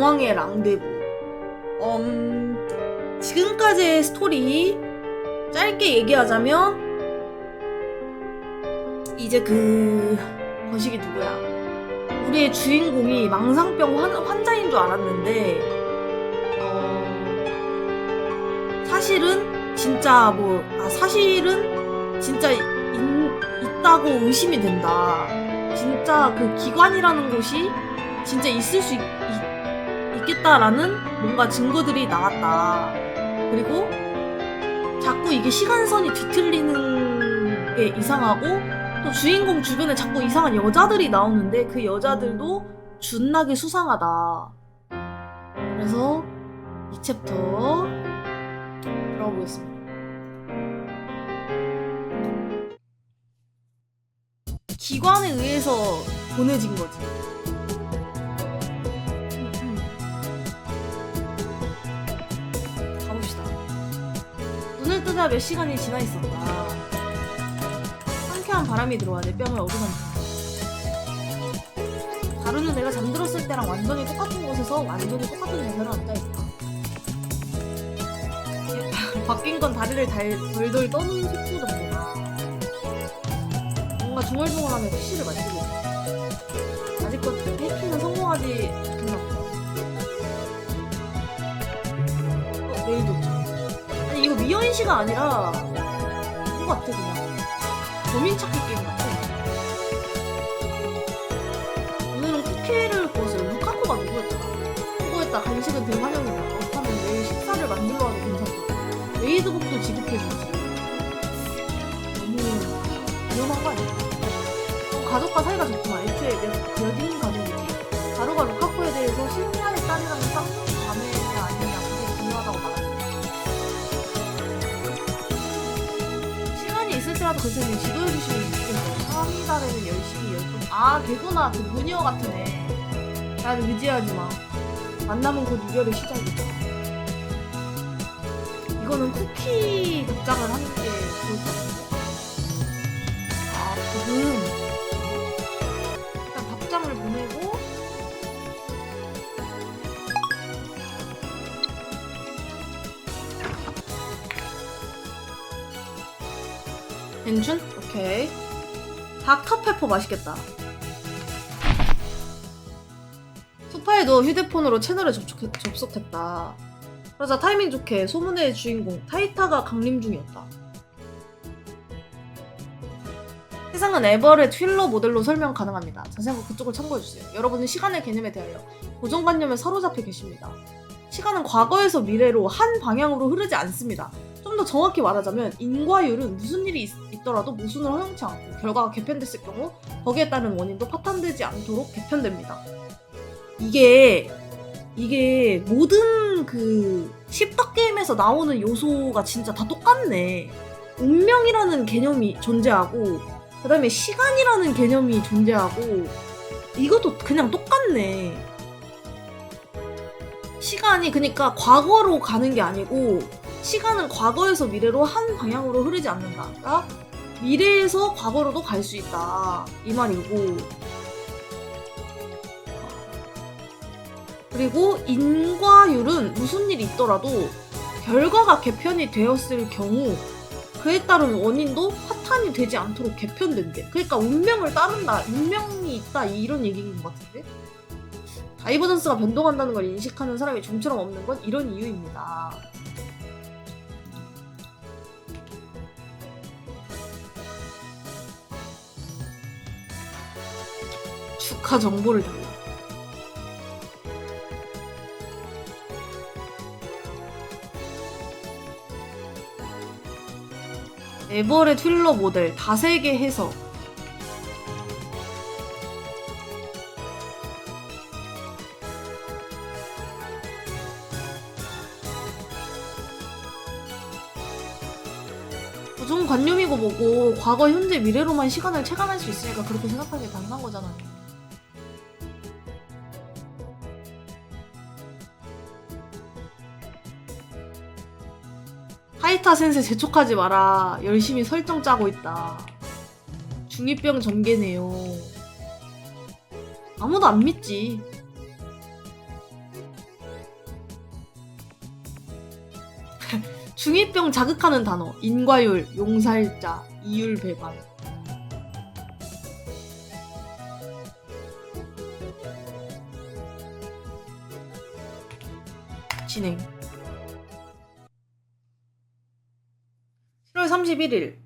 야망의 랑데부. 지금까지의 스토리 짧게 얘기하자면 이제 그 거식이 누구야? 우리의 주인공이 망상병 환자인 줄 알았는데 사실은 진짜 사실은 진짜 있다고 의심이 된다. 진짜 그 기관이라는 곳이 진짜 있을 수 있겠다라는 뭔가 증거들이 나왔다. 그리고 자꾸 이게 시간선이 뒤틀리는 게 이상하고 또 주인공 주변에 자꾸 이상한 여자들이 나오는데 그 여자들도 존나게 수상하다. 그래서 이 챕터 들어가 보겠습니다. 기관에 의해서 보내진 거지. 가봅시다. 눈을 뜨자 몇 시간이 지나 있었다. 상쾌한 바람이 들어와 내 뺨을 어루만진다. 하루는 내가 잠들었을 때랑 완전히 똑같은 곳에서 완전히 똑같은 자세로 앉아있다. 바뀐 건 다리를 덜덜 떠는 속도 정도다. 뭔가 중얼중얼하며 피쉬를 만지고 있다. 아직껏 해킹은 성공하지 않나 보다. 내일 도착. 아니 이거 미연씨가 아니라 그거 같아 그냥 범인 찾기 게임 같아. 오늘은 쿠키를 구웠어요. 루카코가 누구였더라? 수고했다. 간식은 대환영이다. 그렇다면 내일 식사를 만들러 와도 괜찮다. 메이드복도 지급해주지. 너무 위험한 거 아니야? 가족과 사이가 좋지만 애초에 몇 인 가족이지. 가루가 루카코에 대해서 신뢰할 딸이라는 쌍둥이 자매냐 아니냐 그게 중요하다고 말하는데 시간이 있을 때라도 글쎄는 지도해주시면 좋겠어. 3일 달에는 열심히 열심히 걔구나 그 무녀 같은 애. 날 의지하지마. 만남은 곧 이별의 시작이다. 이거는 쿠키 극장을 하는 게 좋을 것 같은데. 지금 일단 답장을 보내고 엔준? 오케이. 닥터페퍼 맛있겠다. 소파에 누워 휴대폰으로 채널에 접속했다. 그러자 타이밍 좋게 소문의 주인공 타이타가 강림 중이었다. 세상은 에버의 휜러 모델로 설명 가능합니다. 자세한 거 그쪽을 참고해주세요. 여러분은 시간의 개념에 대하여 고정관념에 사로잡혀 계십니다. 시간은 과거에서 미래로 한 방향으로 흐르지 않습니다. 좀 더 정확히 말하자면 인과율은 무슨 일이 있더라도 모순을 허용치 않고 결과가 개편됐을 경우 거기에 따른 원인도 파탄되지 않도록 개편됩니다. 이게 모든 그 십덕게임에서 나오는 요소가 진짜 다 똑같네. 운명이라는 개념이 존재하고 그 다음에 시간이라는 개념이 존재하고 이것도 그냥 똑같네. 시간이 그러니까 과거로 가는 게 아니고 시간은 과거에서 미래로 한 방향으로 흐르지 않는다. 그러니까 미래에서 과거로도 갈 수 있다 이 말이고, 그리고 인과율은 무슨 일이 있더라도 결과가 개편이 되었을 경우 그에 따른 원인도 파탄이 되지 않도록 개편된대. 그러니까 운명을 따른다, 운명이 있다 이런 얘기인 것 같은데? 다이버전스가 변동한다는 걸 인식하는 사람이 좀처럼 없는 건 이런 이유입니다. 축하 정보를 달라. 에버의 휜러 모델 다세계 해석. 고정관념이고 뭐고 과거, 현재, 미래로만 시간을 체감할 수 있으니까 그렇게 생각하는 게 당연한 거잖아요. 타이타 센세 재촉하지 마라. 열심히 설정 짜고 있다. 중2병 전개네요. 아무도 안 믿지. 중2병 자극하는 단어 인과율, 용살자, 이율배반. 진행. 7월 31일.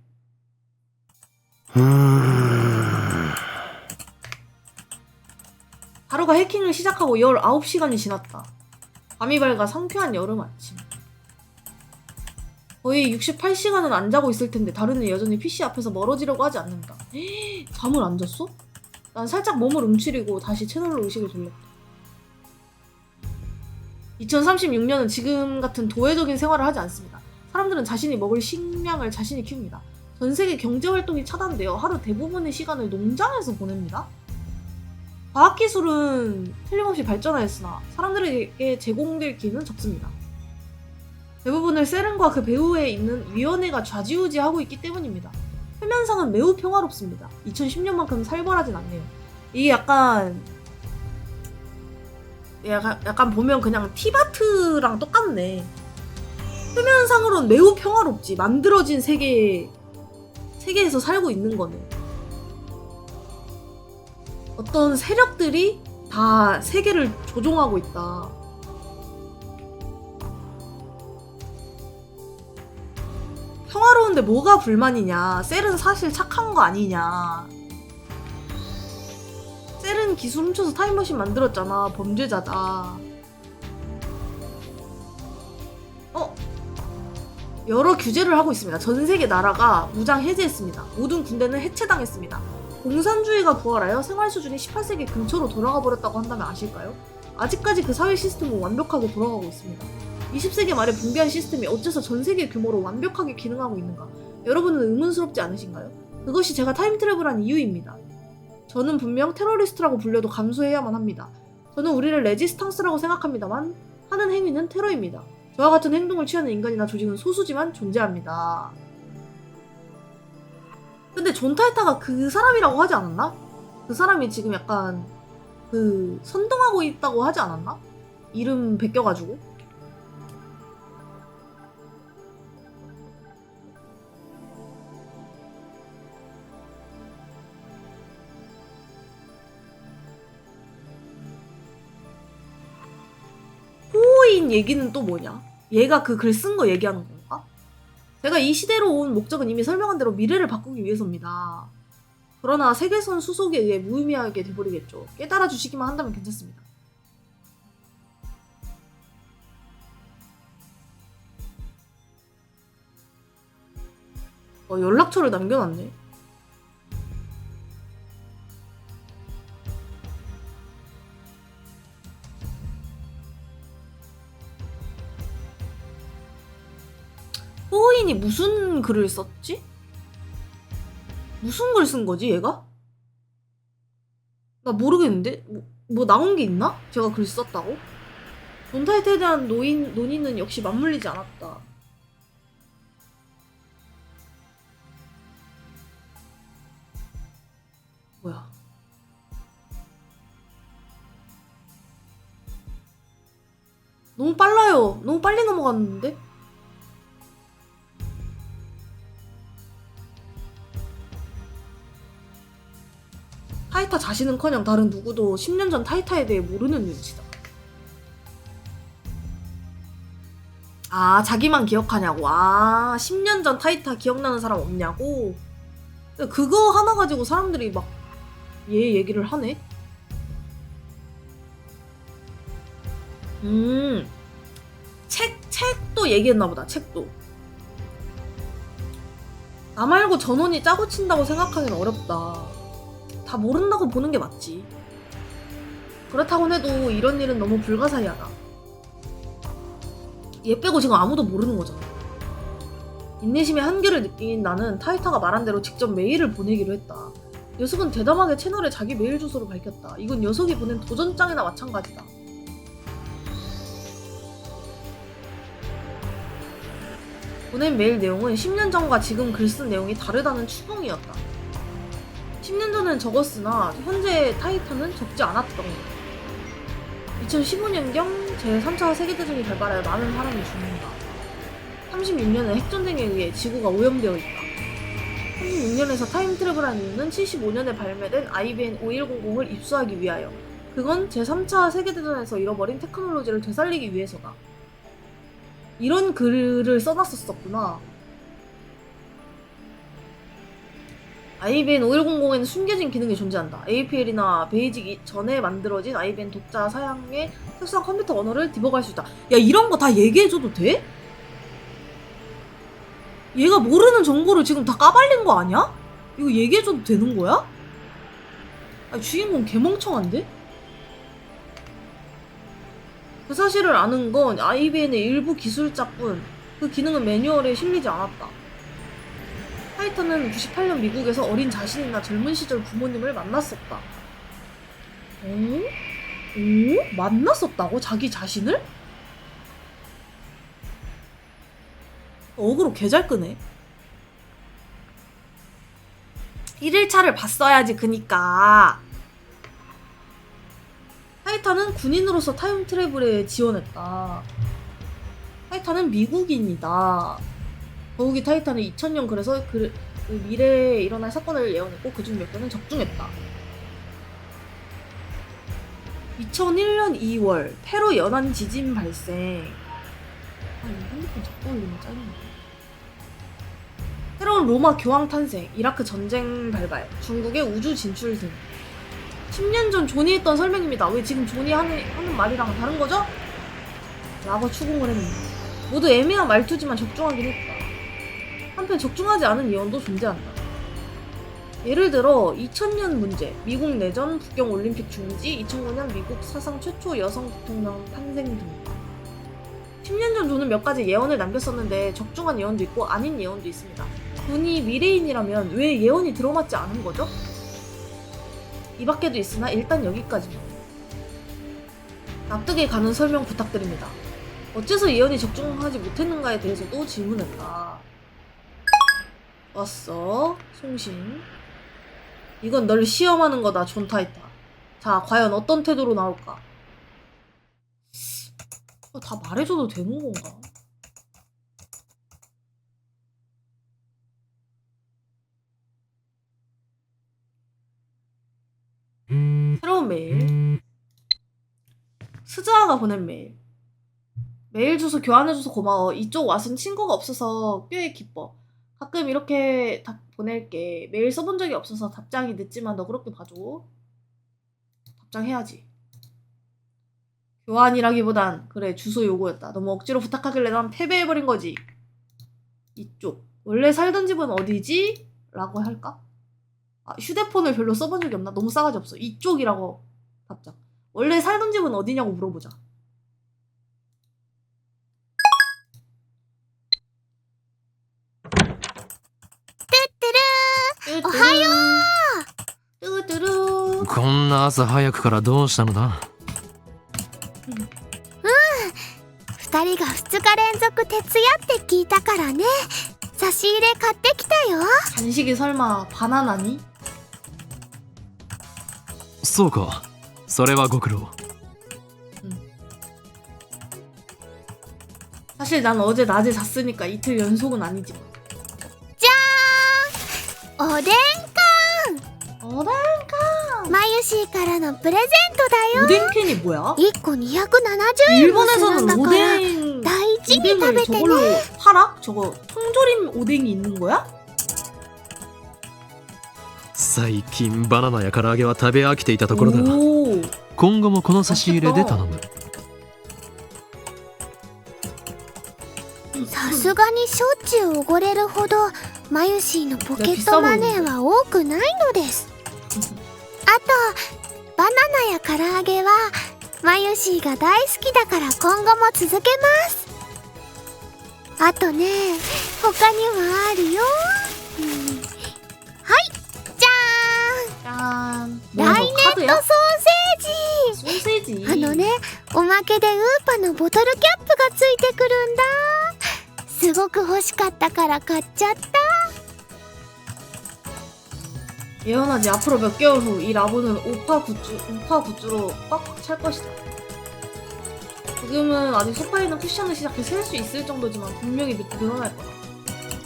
하루가 해킹을 시작하고 19시간이 지났다. 밤이 밝아 상쾌한 여름 아침. 거의 68시간은 안 자고 있을 텐데 다루는 여전히 PC 앞에서 멀어지려고 하지 않는다. 잠을 안 잤어? 난 살짝 몸을 움츠리고 다시 채널로 의식을 돌렸다. 2036년은 지금 같은 도회적인 생활을 하지 않습니다. 사람들은 자신이 먹을 식량을 자신이 키웁니다. 전 세계 경제활동이 차단되어 하루 대부분의 시간을 농장에서 보냅니다. 과학기술은 틀림없이 발전하였으나 사람들에게 제공될 기회는 적습니다. 대부분을 세른과 그 배후에 있는 위원회가 좌지우지하고 있기 때문입니다. 표면상은 매우 평화롭습니다. 2010년만큼 살벌하진 않네요. 이게 약간 보면 그냥 티바트랑 똑같네. 표면상으로는 매우 평화롭지. 만들어진 세계에서 살고 있는 거네. 어떤 세력들이 다 세계를 조종하고 있다. 평화로운데 뭐가 불만이냐. 셀은 사실 착한 거 아니냐. 셀은 기술 훔쳐서 타임머신 만들었잖아. 범죄자다. 여러 규제를 하고 있습니다. 전 세계 나라가 무장 해제했습니다. 모든 군대는 해체당했습니다. 공산주의가 부활하여 생활 수준이 18세기 근처로 돌아가 버렸다고 한다면 아실까요? 아직까지 그 사회 시스템은 완벽하게 돌아가고 있습니다. 20세기 말에 붕괴한 시스템이 어째서 전 세계 규모로 완벽하게 기능하고 있는가? 여러분은 의문스럽지 않으신가요? 그것이 제가 타임트래블한 이유입니다. 저는 분명 테러리스트라고 불려도 감수해야만 합니다. 저는 우리를 레지스탕스라고 생각합니다만 하는 행위는 테러입니다. 저와 같은 행동을 취하는 인간이나 조직은 소수지만 존재합니다. 근데 존 타이타가 그 사람이라고 하지 않았나? 그 사람이 지금 약간 선동하고 있다고 하지 않았나? 이름 베껴가지고. 호인 얘기는 또 뭐냐? 얘가 그 글 쓴 거 얘기하는 건가? 제가 이 시대로 온 목적은 이미 설명한 대로 미래를 바꾸기 위해서입니다. 그러나 세계선 수속에 의해 무의미하게 돼버리겠죠. 깨달아 주시기만 한다면 괜찮습니다. 연락처를 남겨놨네. 호인이 무슨 글을 썼지? 무슨 글 쓴 거지 얘가? 나 모르겠는데? 뭐 나온 게 있나? 제가 글 썼다고? 존 타이타에 대한 논의는 역시 맞물리지 않았다. 뭐야? 너무 빨라요. 너무 빨리 넘어갔는데? 타이타 자신은커녕 다른 누구도 10년 전 타이타에 대해 모르는 눈치다. 아, 자기만 기억하냐고. 아, 10년 전 타이타 기억나는 사람 없냐고? 그거 하나 가지고 사람들이 막 얘 얘기를 하네? 책도 얘기했나 보다. 책도. 나 말고 전원이 짜고 친다고 생각하기는 어렵다. 다 모른다고 보는 게 맞지. 그렇다고 해도 이런 일은 너무 불가사의하다. 얘 빼고 지금 아무도 모르는 거잖아. 인내심의 한계를 느낀 나는 타이타가 말한 대로 직접 메일을 보내기로 했다. 녀석은 대담하게 채널에 자기 메일 주소를 밝혔다. 이건 녀석이 보낸 도전장이나 마찬가지다. 보낸 메일 내용은 10년 전과 지금 글 쓴 내용이 다르다는 추궁이었다. 10년 전엔 적었으나 현재 타이타는 적지 않았던 것. 2015년경 제3차 세계대전이 발발하여 많은 사람이 죽는다. 36년에 핵전쟁에 의해 지구가 오염되어 있다. 36년에서 타임트래블한 이유는 75년에 발매된 IBM 5100을 입수하기 위하여. 그건 제3차 세계대전에서 잃어버린 테크놀로지를 되살리기 위해서다. 이런 글을 써놨었구나. IBM 5100에는 숨겨진 기능이 존재한다. APL이나 베이직 전에 만들어진 IBM 독자 사양의 특수한 컴퓨터 언어를 디버그할 수 있다. 야, 이런 거 다 얘기해줘도 돼? 얘가 모르는 정보를 지금 다 까발린 거 아니야? 이거 얘기해줘도 되는 거야? 아니, 주인공 개멍청한데? 그 사실을 아는 건 IBM의 일부 기술자뿐. 그 기능은 매뉴얼에 실리지 않았다. 파이터는 98년 미국에서 어린 자신이나 젊은 시절 부모님을 만났었다. 오? 만났었다고? 자기 자신을? 어그로 개잘 끄네. 1일차를 봤어야지. 그니까 타이탄은 군인으로서 타임트래블에 지원했다. 타이탄은 미국인이다. 더욱이 타이탄은 2000년 그래서 그 미래에 일어날 사건을 예언했고 그중 몇 개는 적중했다. 2001년 2월 페루 연안 지진 발생. 아, 이 핸드폰 자꾸 올리면 짜증나. 새로운 로마 교황 탄생, 이라크 전쟁 발발, 중국의 우주 진출 등. 10년 전 존이 했던 설명입니다. 왜 지금 존이 하는 말이랑 다른 거죠? 라고 추궁을 했는데 모두 애매한 말투지만 적중하긴 했다. 한편 적중하지 않은 예언도 존재한다. 예를 들어 2000년 문제, 미국 내전, 북경 올림픽 중지, 2009년 미국 사상 최초 여성 대통령 탄생 등. 10년 전 존은 몇 가지 예언을 남겼었는데 적중한 예언도 있고 아닌 예언도 있습니다. 존이 미래인이라면 왜 예언이 들어맞지 않은 거죠? 이 밖에도 있으나 일단 여기까지입니다. 납득이 가는 설명 부탁드립니다. 어째서 예언이 적중하지 못했는가에 대해서도 질문했다. 왔어, 송신. 이건 널 시험하는 거다, 존 타이타. 자, 과연 어떤 태도로 나올까? 다 말해줘도 되는 건가? 새로운 메일. 스즈아가 보낸 메일. 메일 주소 교환해줘서 고마워. 이쪽 왓은 친구가 없어서 꽤 기뻐. 가끔 이렇게 답 보낼게. 메일 써본 적이 없어서 답장이 늦지만 너 그렇게 봐줘. 답장해야지. 교환이라기보단 그래, 주소 요구였다. 너무 억지로 부탁하길래 난 패배해버린 거지. 이쪽. 원래 살던 집은 어디지? 라고 할까? 아, 휴대폰을 별로 써본 적이 없나? 너무 싸가지 없어. 이쪽이라고 답장. 원래 살던 집은 어디냐고 물어보자. 뚜뚜루! 오하요! 뚜뚜루! こんな朝早くからどうしたのだ。2人が2日連続徹夜って聞いたからね。差し入れ買ってきたよ。 간식이 설마 바나나니? そうか、それはご苦労。 사실 난 어제 낮에 잤으니까 이틀 연속은 아니지만. じゃーん、おでん缶。 오뎅칸! マユシーからのプレゼントだよ。 오뎅캔이 뭐야? 1個270円もするん 일본에서는 だから 오뎅 大事に食べ 오뎅을 て 저걸로 ね。 팔아? 저거 통조림 오뎅이 있는 거야? 最近バナナや唐揚げは食べ飽きていたところだが、 오, 今後もこの差し入れで頼む。さすがにしょっちゅうおごれるほどマユシーのポケットマネーは多くないのです。あとバナナや唐揚げはマユシーが大好きだから今後も続けます。あとね、他にもあるよ。はい、じゃーん。 짠. 뭐야, ライ 저 ネット 카드야? ソーセージ。 소세지. あのね、おまけでウーパのボトルキャップがついてくるんだ。すごく欲しかったから買っちゃった。 예언하지. 앞으로 몇 개월 후 이 라보는 우파 굿즈로 꽉꽉 찰 것이다. 지금은 아직 소파에 있는 쿠션을 시작해 셀 수 있을 정도지만 분명히 늘어날 거야.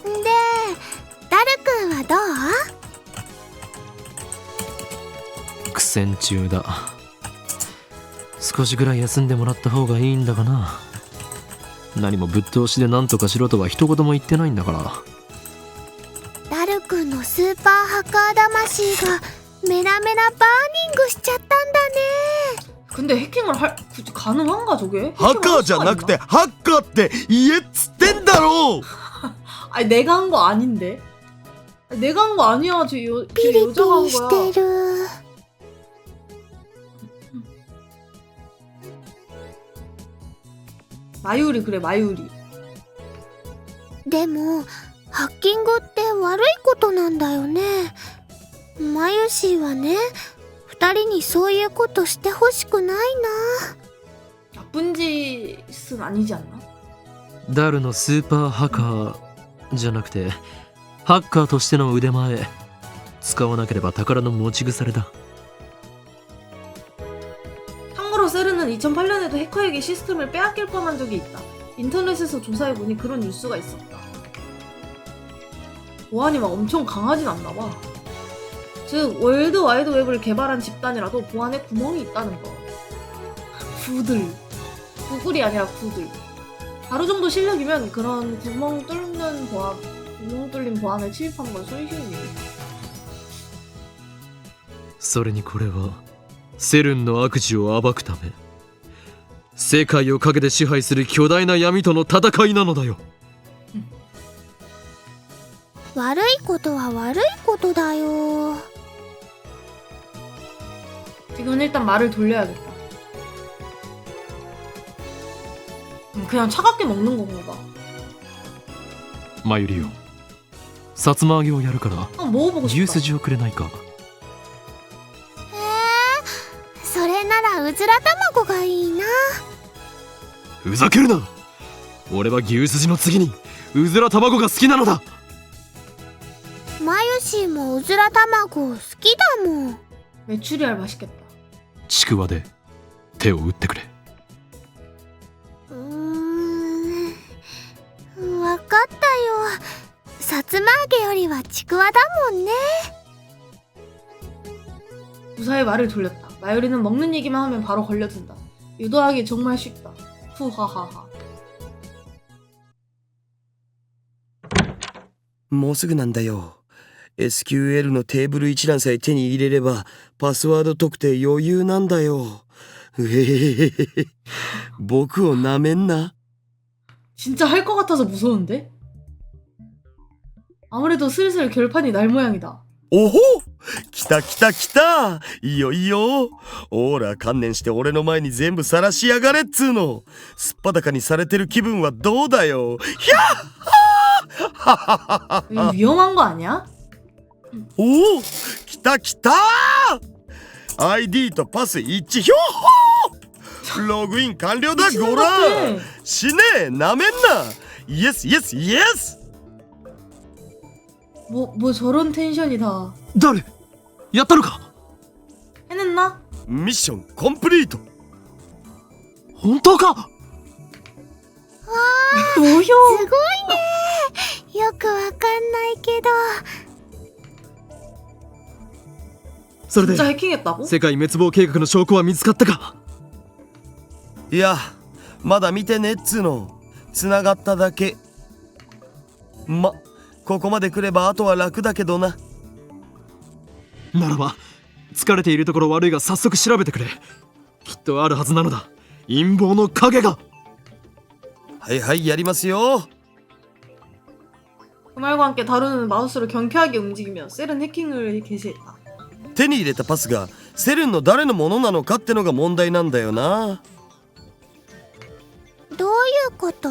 でダルくんはどう？苦戦中だ。少しぐらい休んでもらった方がいいんだがな。何もぶっ通しで何とかしろとは一言も言ってないんだから。ダルくんのスーパーハッカー魂がメラメラバーニングしちゃったんだね。 근데 해킹을 굳이 가능한가 저게? ハッカーじゃなくてハッカーって言えっつってんだろう。 아니 내가 한 거 아닌데? 아니, 내가 한 거 아니야. 쟤 ピリピ 여자가 한 リし 거야. てる。 마유리 그래 마유리. でもハッキングって悪いことなんだよね。マユシーはね、二人にそういうことしてほしくないな。 나쁜 짓은 아니지 않나? ダルのスーパーハッカーじゃなくてハッカーとしての腕前使わなければ宝の持ち腐れだ。 참고로 세르는 2008년에도 해커에게 시스템을 빼앗길 뻔한 적이 있다. 인터넷에서 조사해보니 그런 뉴스가 있었다. 보안이 막 엄청 강하진 않나봐. 즉 월드 와이드 웹을 개발한 집단이라도 보안에 구멍이 있다는 거. 구들. 구글이 아니라 구들. 하루 정도 실력이면 그런 구멍 뚫린 보안을 침입하는 건 손쉬운 일이다. それにこれはセルンの悪事を暴くため世界を陰で支配する巨大な闇との戦いなのだよ。悪いことは悪いことだよ。 지금은 일단 말을 돌려야겠다. 그냥 차갑게 먹는 건가 봐. マユリよ、さつま揚げをやるから 먹어보고 牛 싶다. 筋をくれないか。それならうずら卵がいいな。ふざけるな。俺は牛筋の次にうずら卵が好きなのだ。マユシーもうずら卵好きだもん。 메추리알 맛있겠다. ちくわで手を打ってくれ。わかったよ。さつま揚げよりはちくわだもんね。 무사히 말을 돌렸다. 마요리는 먹는 얘기만 하면 바로 걸려든다. 유도하기 정말 쉽다. 후하하하. もうすぐなんだよ。SQL のテーブル一覧さえ手に入れればパスワード特定余裕なんだよ。うへへへへ。僕をなめんな。 진짜 할 것 같아서 무서운데? 아무래도 슬슬 결판이 날 모양이다. おほ来た来た来た。いいよいいよ。ほら観念して俺の前に全部晒しやがれっつーの。すっぱだかにされてる気分はどうだよ。ひゃっはははは。 이거 위험한 거 아니야? おお来た来た。 ID とパス一致。ひょっほー。ログイン完了だ。ごらん。死ねえなめんな。イエスイエスイエス。 뭐 저런 텐션이다. 誰やったのか。 해냈나? ミッションコンプリート。本当か。 뭐요? すごいね。よくわかんないけど。それで 진짜 해킹했다고? 世界滅亡計画の証拠は見つかったか。いやまだ見てねっつーの。つながっただけ。ここまで来ればあとは楽だけどな。ならば疲れているところ悪いが早速調べてくれ。きっとあるはずなのだ、陰謀の影が。はいはいやりますよ。 그 말과 함께 다루는 마우스를 경쾌하게 움직이며 셀은 해킹을 개시했다. 手に入れたパスがセルンの誰のものなのかってのが問題なんだよな。どういうこと？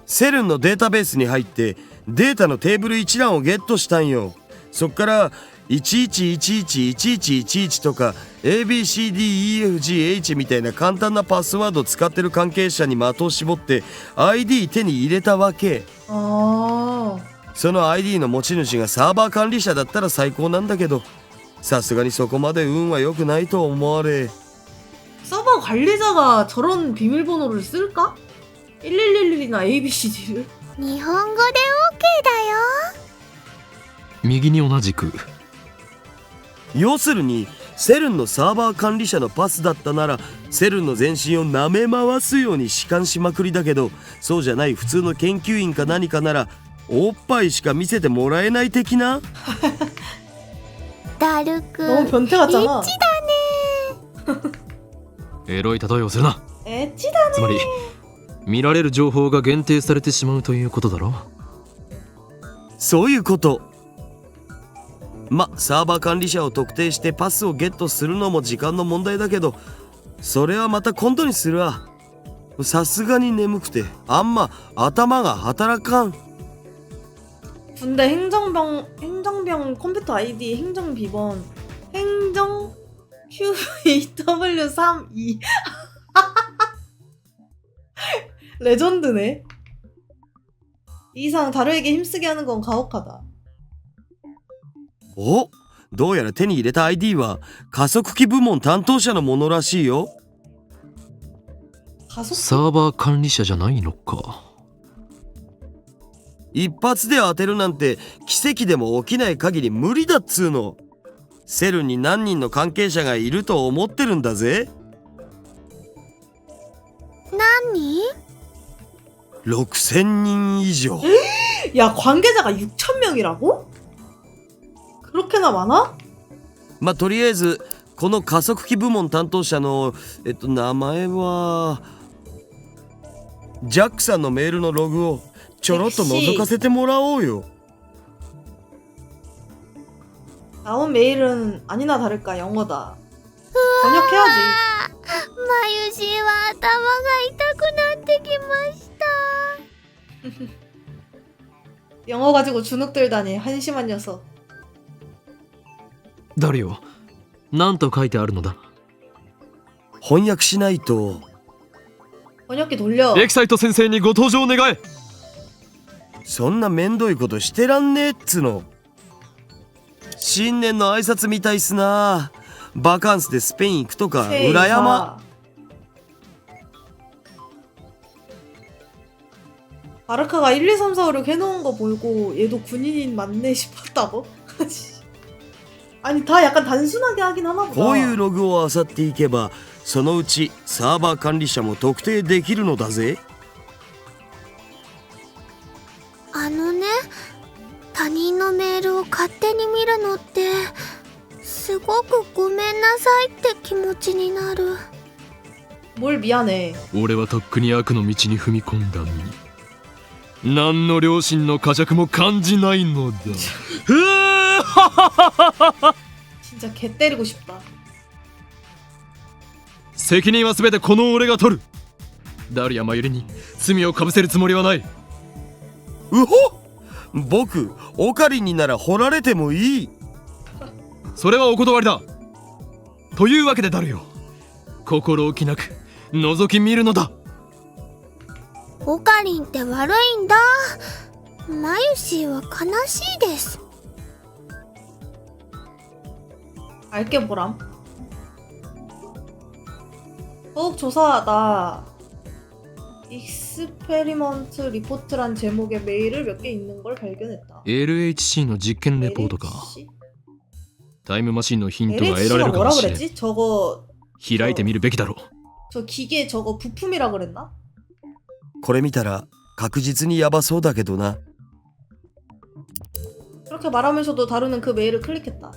セルンのデータベースに入ってデータのテーブル一覧をゲットしたんよ。そっから11111111とか ABCDEFGH みたいな簡単なパスワードを使ってる関係者に的を絞って ID 手に入れたわけ。 아, その ID の持ち主がサーバー管理者だったら最高なんだけど、さすがにそこまで運は良くないと思われ。 서버 관리자가 저런 비밀번호를 쓸까? 1111이나 ABCD를? 日本語で OK だよ。右に同じく要するにセルンのサーバー管理者のパスだったならセルンの全身を舐め回すように弛緩しまくりだけど、そうじゃない普通の研究員か何かならおっぱいしか見せてもらえない的な。ダルク 너무 변태 같잖아. エロい例えをするな。 엣지다. つまり見られる情報が限定されてしまうということだろ。そういうこと。サーバー管理者を特定してパスをゲットするのも時間の問題だけど、それはまた今度にするわ。さすがに眠くてあんま頭が働かん。 군대 행정병 컴퓨터 아이디 행정 비번 행정 QEW32 레전드네. 이 이상 다루에게 힘쓰게 하는 건 가혹하다. お、どうやら手に入れた ID は加速器部門担当者のものらしいよ。 가속? サーバー管理者じゃないのか。一発で当てるなんて奇跡でも起きない限り無理だっつーの。セルに何人の関係者がいると思ってるんだぜ。何？ 6000人以上。 야, 관계자가 6,000명이라고? 그렇게나 많아? とりあえずこの加速器部門担当者の名前はジャックさんのメールのログをちょろっと覗かせてもらおうよ。 나온 메일은 아니나 다를까 영어다. 번역해야지. マユシーは頭が痛くなってきました。 영어 가지고 주눅 들다니 한심한 녀석. 誰よ、なんと書いてあるのだ。翻訳しないと。 번역기 돌려. エキサイト先生にご登場願え。そんなめんどいことしてらんねえっつの。新年の挨拶みたいっすな。バカンスでスペイン行くとか裏山。 바르카가 1, 2, 3, 4, 5, 6 해놓은 거 보고 얘도 군인인 맞네 싶었다고? 아니 다 약간 단순하게 하긴 하나 보다. こういうログを漁っていけばそのうちサーバー管理者も特定できるのだぜ。他人のメールを勝手に見るのってすごくごめんなさいって気持ちになる。 뭘 미안해. 俺はとっくに悪の道に踏み込んだ身。何の良心の呵責も感じないのだ。진짜 개 때리고 싶다. 責任は全てこの俺が取る。ダルヤマユリに罪をかぶせるつもりはない。うほ、僕オカリンになら掘られてもいい。それはお断りだ。というわけでダルよ、心置きなく覗き見るのだ。オカリンって悪いんだ。マユシーは悲しいです。 알게 뭐람? 더욱 조사하다. 익스페리먼트 리포트란 제목의 메일을 몇 개 있는 걸 발견했다. LHC の実験レポートか。 LHC? タイムマシンのヒントが得られ LHC가 るかも 뭐라 しれん。 그랬지? 저거 開いてみるべきだろう。 저 기계 저거 부품이라 그랬나? これ見たら確実にヤバそうだけどな。 그렇게 말하면서도 다루는 그 메일을 클릭했다.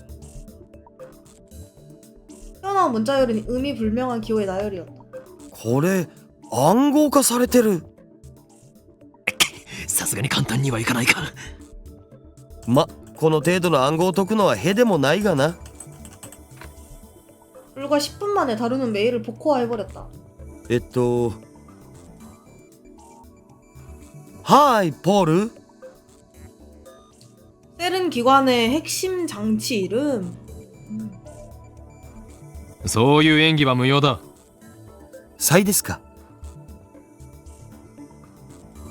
튀어나온 문자열은 의미불명한 기호의 나열이었다. これ暗号化されてる。さすがに簡単にはいかないか。この程度の暗号を解くのはへでもないがな。 불과 10분 만에 다루는 메일을 복호화해버렸다. はいポール。 셀은 기관의 핵심 장치 이름. そういう演技は無用だ。サイですか。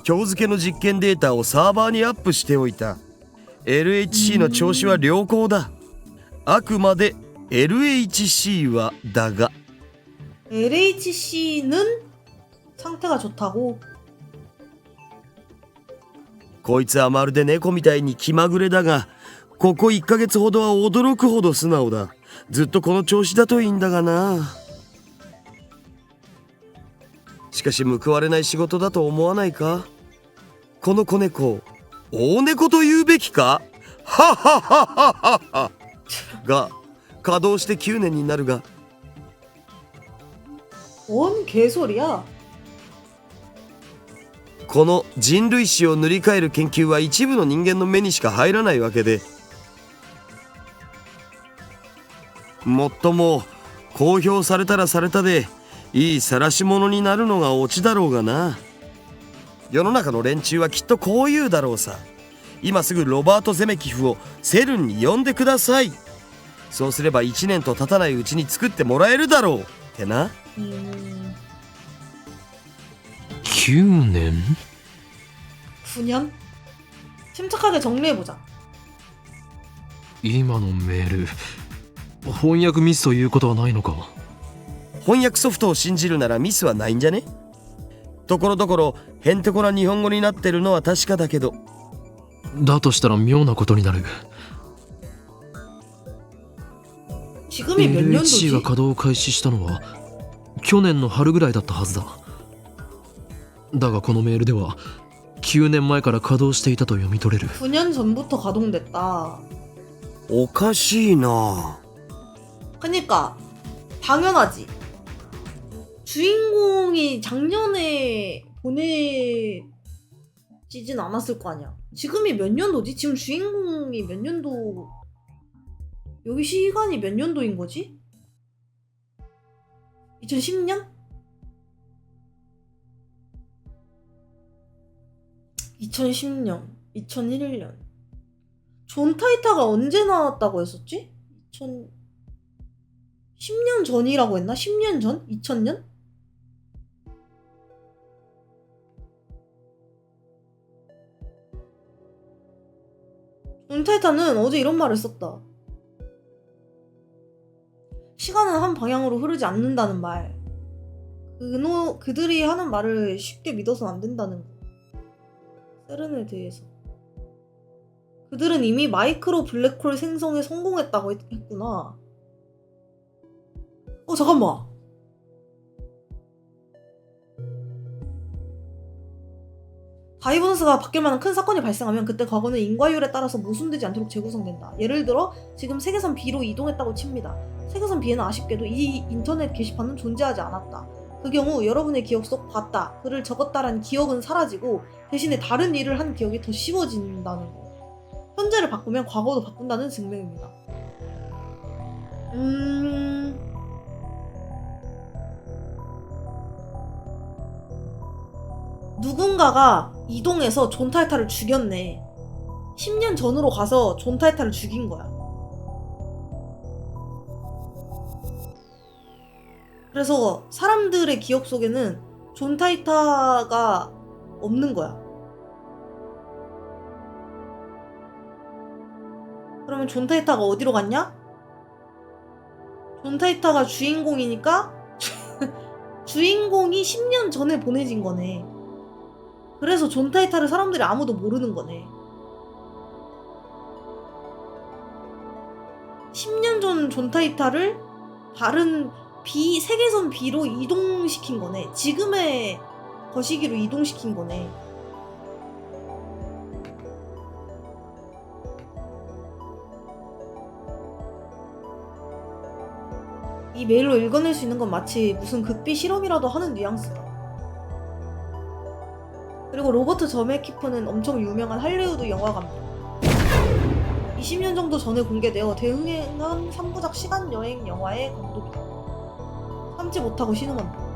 今日付の実験データをサーバーにアップしておいた。 LHC の調子は良好だ。あくまで LHC はだが。 LHC는 상태가 좋다고? こいつはまるで猫みたいに気まぐれだが、ここ1ヶ月ほどは驚くほど素直だ。ずっとこの調子だといいんだがな。しかし報われない仕事だと思わないか？この子猫、大猫と言うべきか？はははははは。が稼働して9年になるが、 뭔 개소리야? この人類史を塗り替える研究は一部の人間の目にしか入らないわけで、もっとも公表されたらされたでいい晒し者になるのがオチだろうがな。世の中の連中はきっとこう言うだろうさ。今すぐロバート・ゼメキフをセルンに呼んでください。そうすれば1年と経たないうちに作ってもらえるだろうってな。 9年 9년? 침착하게 정리해보자. 今のメール翻訳ミスということはないのか？翻訳ソフトを信じるならミスはないんじゃね？ところどころへんてこな日本語になってるのは確かだけど。だとしたら妙なことになる。 지금이 몇 LHC が 년도지? 稼働を開始したのは去年の春ぐらいだったはずだ。だがこのメールでは9年前から稼働していたと読み取れる。 9년 전부터 가동됐다. おかしいな。 그니까 당연하지. 주인공이 작년에 보내지진 않았을 거 아니야. 지금이 몇 년도지? 지금 주인공이 몇 년도... 여기 시간이 몇 년도인 거지? 2010년? 2010년, 2001년. 존 타이타가 언제 나왔다고 했었지? 10년 전이라고 했나? 10년 전? 2000년? 존 타이타는 어제 이런 말을 썼다. 시간은 한 방향으로 흐르지 않는다는 말. 그들이 하는 말을 쉽게 믿어서는 안 된다는 거. 세른에 대해서. 그들은 이미 마이크로 블랙홀 생성에 성공했다고 했구나. 잠깐만. 다이버너스가 바뀔 만한 큰 사건이 발생하면 그때 과거는 인과율에 따라서 모순되지 않도록 재구성된다. 예를 들어 지금 세계선 B로 이동했다고 칩니다. 세계선 B에는 아쉽게도 이 인터넷 게시판은 존재하지 않았다. 그 경우 여러분의 기억 속 봤다, 글을 적었다라는 기억은 사라지고 대신에 다른 일을 한 기억이 더 쉬워진다는 거. 현재를 바꾸면 과거도 바꾼다는 증명입니다. 누군가가 이동해서 존 타이타를 죽였네. 10년 전으로 가서 존 타이타를 죽인 거야. 그래서 사람들의 기억 속에는 존 타이타가 없는 거야. 그러면 존 타이타가 어디로 갔냐? 존 타이타가 주인공이니까 주인공이 10년 전에 보내진 거네. 그래서 존 타이타를 사람들이 아무도 모르는 거네. 10년 전 존 타이타를 다른 세계선 B로 이동시킨 거네. 지금의 거시기로 이동시킨 거네. 이 메일로 읽어낼 수 있는 건 마치 무슨 극비 실험이라도 하는 뉘앙스다. 그리고 로버트 저메키프는 엄청 유명한 할리우드 영화감독. 20년 정도 전에 공개되어 대흥행한 3부작 시간여행 영화의 감독이다. 참지 못하고 신음한다.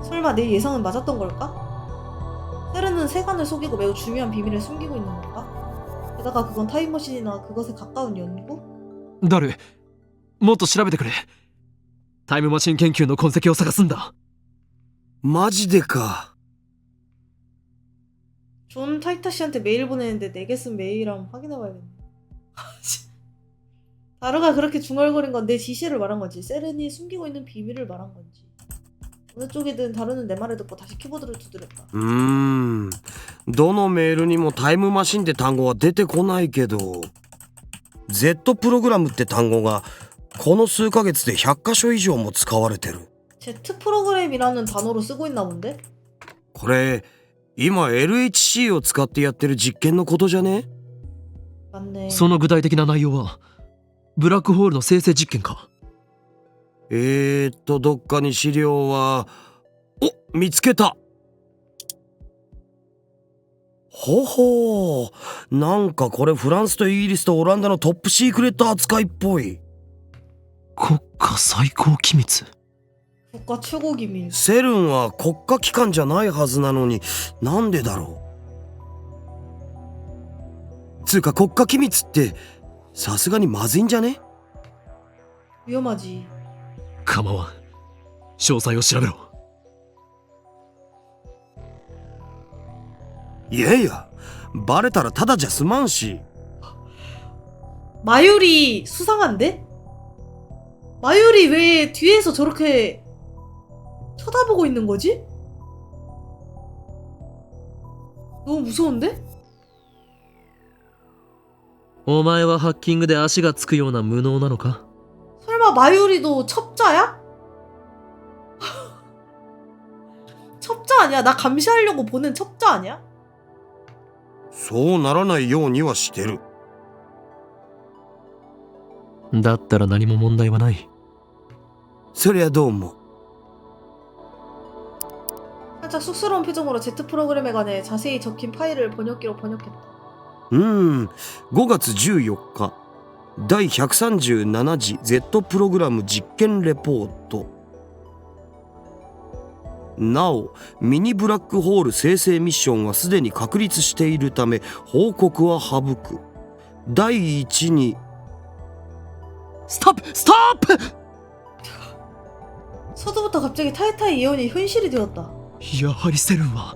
설마 내 예상은 맞았던 걸까? 세르는 세간을 속이고 매우 중요한 비밀을 숨기고 있는 건가? 게다가 그건 타임머신이나 그것에 가까운 연구? 誰もっと調べてくれ。タイムマシン研究の痕跡を探すんだ。マジでか。 존 타이타 씨한테 메일 보내는데 내게 쓴 메일이랑 확인해봐야겠네. 다루가 그렇게 중얼거린 건 내 지시를 말한 건지 세렌이 숨기고 있는 비밀을 말한 건지 어느 쪽이든 다루는 내 말을 듣고 다시 키보드를 두드렸다. どのメールにもタイムマシンって単語は出てこないけど Z プログラムって単語がこの数ヶ月で100箇所以上も使われてる。 Z 프로그램이라는 단어로 쓰고 있나 본데? これ今 LHC を使ってやってる実験のことじゃね？ 맞네. その具体的な内容はブラックホールの生成実験か？どっかに資料は見つけた。ほほう、なんかこれフランスとイギリスとオランダのトップシークレット扱いっぽい。国家最高機密。 국가 최고 기밀. セルンは国家機関じゃないはずなのになんでだろう。つうか国家機密ってさすがにまずいんじゃね？ 위험하지. 構わん。詳細を調べろ。いやいや、バレたらただじゃ済まんし。 마율이 수상한데? 마율이 왜 뒤에서 저렇게 쳐다보고 있는 거지? 너무 무서운데? お前はハッキングで足がつくような無能なのか？ 설마 마율이도 첩자야? 첩자 아니야? 나 감시하려고 보낸 첩자 아니야? そうならないようにはしてる。だったら何も問題はない。そりゃどうも。 살짝 쑥스러운 표정으로 Z 프로그램에 관해 자세히 적힌 파일을 번역기로 번역했다. 5月14日第137次 Z プログラム実験レポート。なおミニブラックホール生成ミッションはすでに確立しているため報告は省く。第一にストップストップ！ 서두부터 갑자기 타이타이 예언이 현실이 되었다. やはりセルンは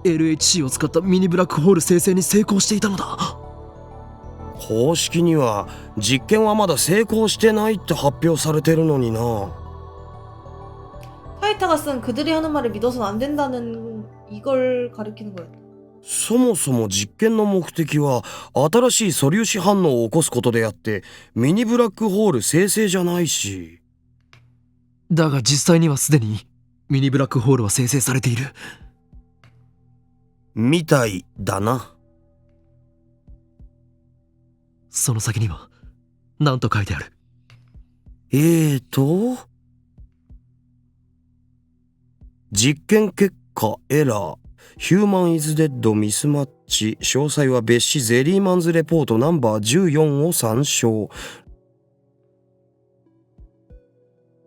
LHC を使ったミニブラックホール生成に成功していたのだ。公式には実験はまだ成功してないって発表されてるのにな。 타이타가 쓴 그들이 하는 말을 믿어서는 안 된다는 이걸 가리키는 거였다. そもそも実験の目的は新しい素粒子反応を起こすことであってミニブラックホール生成じゃないし。だが実際にはすでにミニブラックホールは生成されている。みたいだな。その先には何と書いてある？実験結果エラーヒューマンイズデッドミスマッチ詳細は別紙ゼリーマンズレポートナンバー14を参照。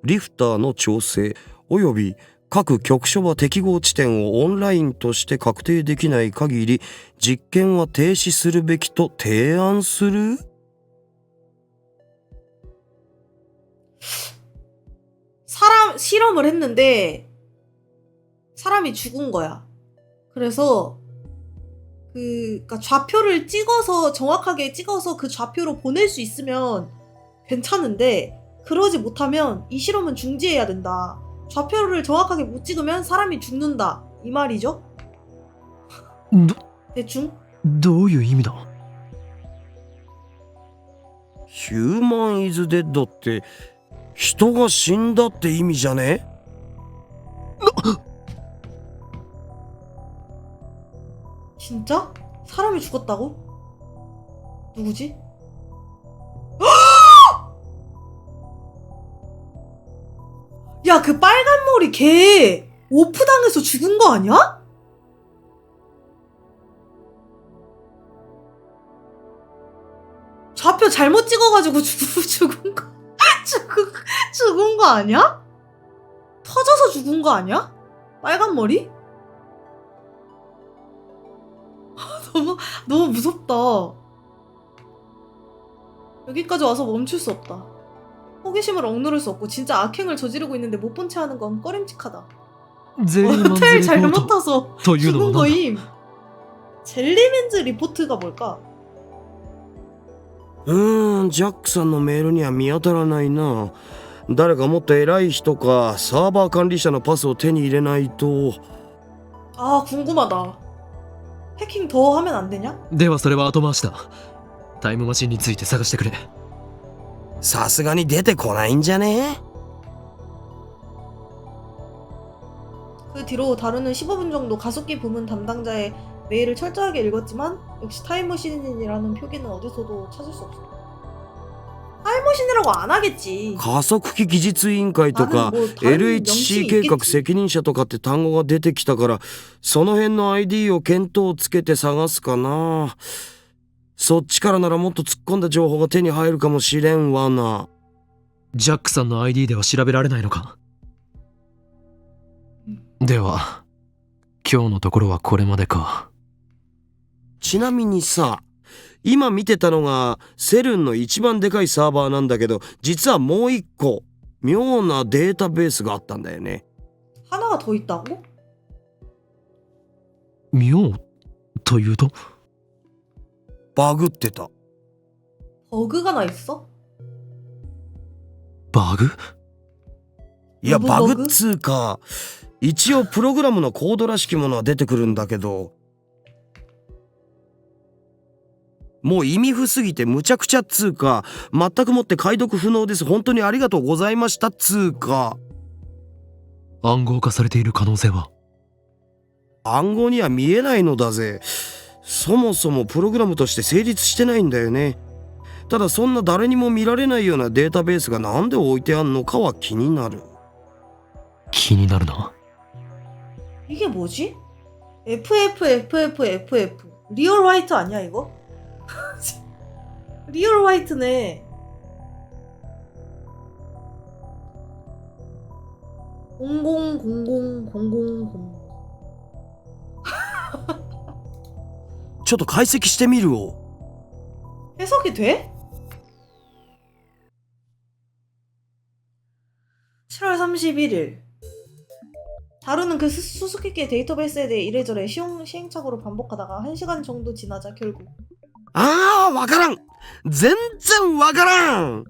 リフターの調整および各局所は適合地点をオンラインとして確定できない限り実験は停止するべきと提案する。 사람 실험을 했는데 사람이 죽은 거야. 그래서 그러니까 좌표를 찍어서 정확하게 찍어서 그 좌표로 보낼 수 있으면 괜찮은데 그러지 못하면 이 실험은 중지해야 된다. 좌표를 정확하게 못 찍으면 사람이 죽는다. 이 말이죠? 대충? どういう意味だ？ヒューマンイズデッドって人が死んだって意味じゃね？ 진짜? 사람이 죽었다고? 누구지? 야, 그 빨간 머리 걔 오프당해서 죽은 거 아니야? 좌표 잘못 찍어가지고 죽은 거 죽은 거 아니야? 터져서 죽은 거 아니야? 빨간 머리? 너무 무섭다. 여기까지 와서 멈출 수 없다. 호기심을 억누를 수 없고 진짜 악행을 저지르고 있는데 못 본 채 하는 건 꺼림칙하다. ゼリーマンズ 호텔 レポ 잘못 ート 타서 というの 죽은 は何だ？ 거임. 젤리맨즈 리포트가 뭘까? ジャックさんのメールには見当たらないな。誰かもっと偉い人かサーバー管理者のパスを手に入れないと。 아, 궁금하다. 해킹 더 하면 안 되냐? ではそれは後回しだ。タイムマシンについて探してくれ。さすがに出てこないんじゃね？ 그 뒤로 다루는 15분 정도 가속기 부문 담당자의 메일을 철저하게 읽었지만 역시 타임머신이라는 표기는 어디서도 찾을 수 없어. 타임머신이라고 안 하겠지. 加速器技術委員会とか 나는 뭐 다른 LHC 명칭이 計画 있겠지. 責任者とかって単語が出てきたから、その辺の ID を見当つけて探すかな。そっちからならもっと突っ込んだ情報が手に入るかもしれんわな。ジャックさんの ID では調べられないのか。では今日のところはこれまでか。ちなみにさ、今見てたのがセルンの一番でかいサーバーなんだけど、実はもう一個妙なデータベースがあったんだよね。 하나가 더 있다고? 妙というと。バグってた。 버그가 나 있어? バグ？いや、バグバグっつうか、一応プログラムのコードらしきものは出てくるんだけど、もう意味不すぎてむちゃくちゃっつうか、全くもって解読不能です、本当にありがとうございましたっつうか。暗号化されている可能性は。暗号には見えないのだぜ。そもそもプログラムとして成立してないんだよね。ただそんな誰にも見られないようなデータベースがなんで置いてあんのかは気になる。気になるな。 이게 뭐지? FFFFFF 리얼 화이트 아니야 이거? 리얼 화이트네. (00000000) ちょっと解析してみるを。 해석이 돼? 7월 31일 다루는 그 수수께끼의 데이터베이스에 대해 이래저래 시행착오를 반복하다가 1시간 정도 지나자 결국 ああ、わからん。全然わからん。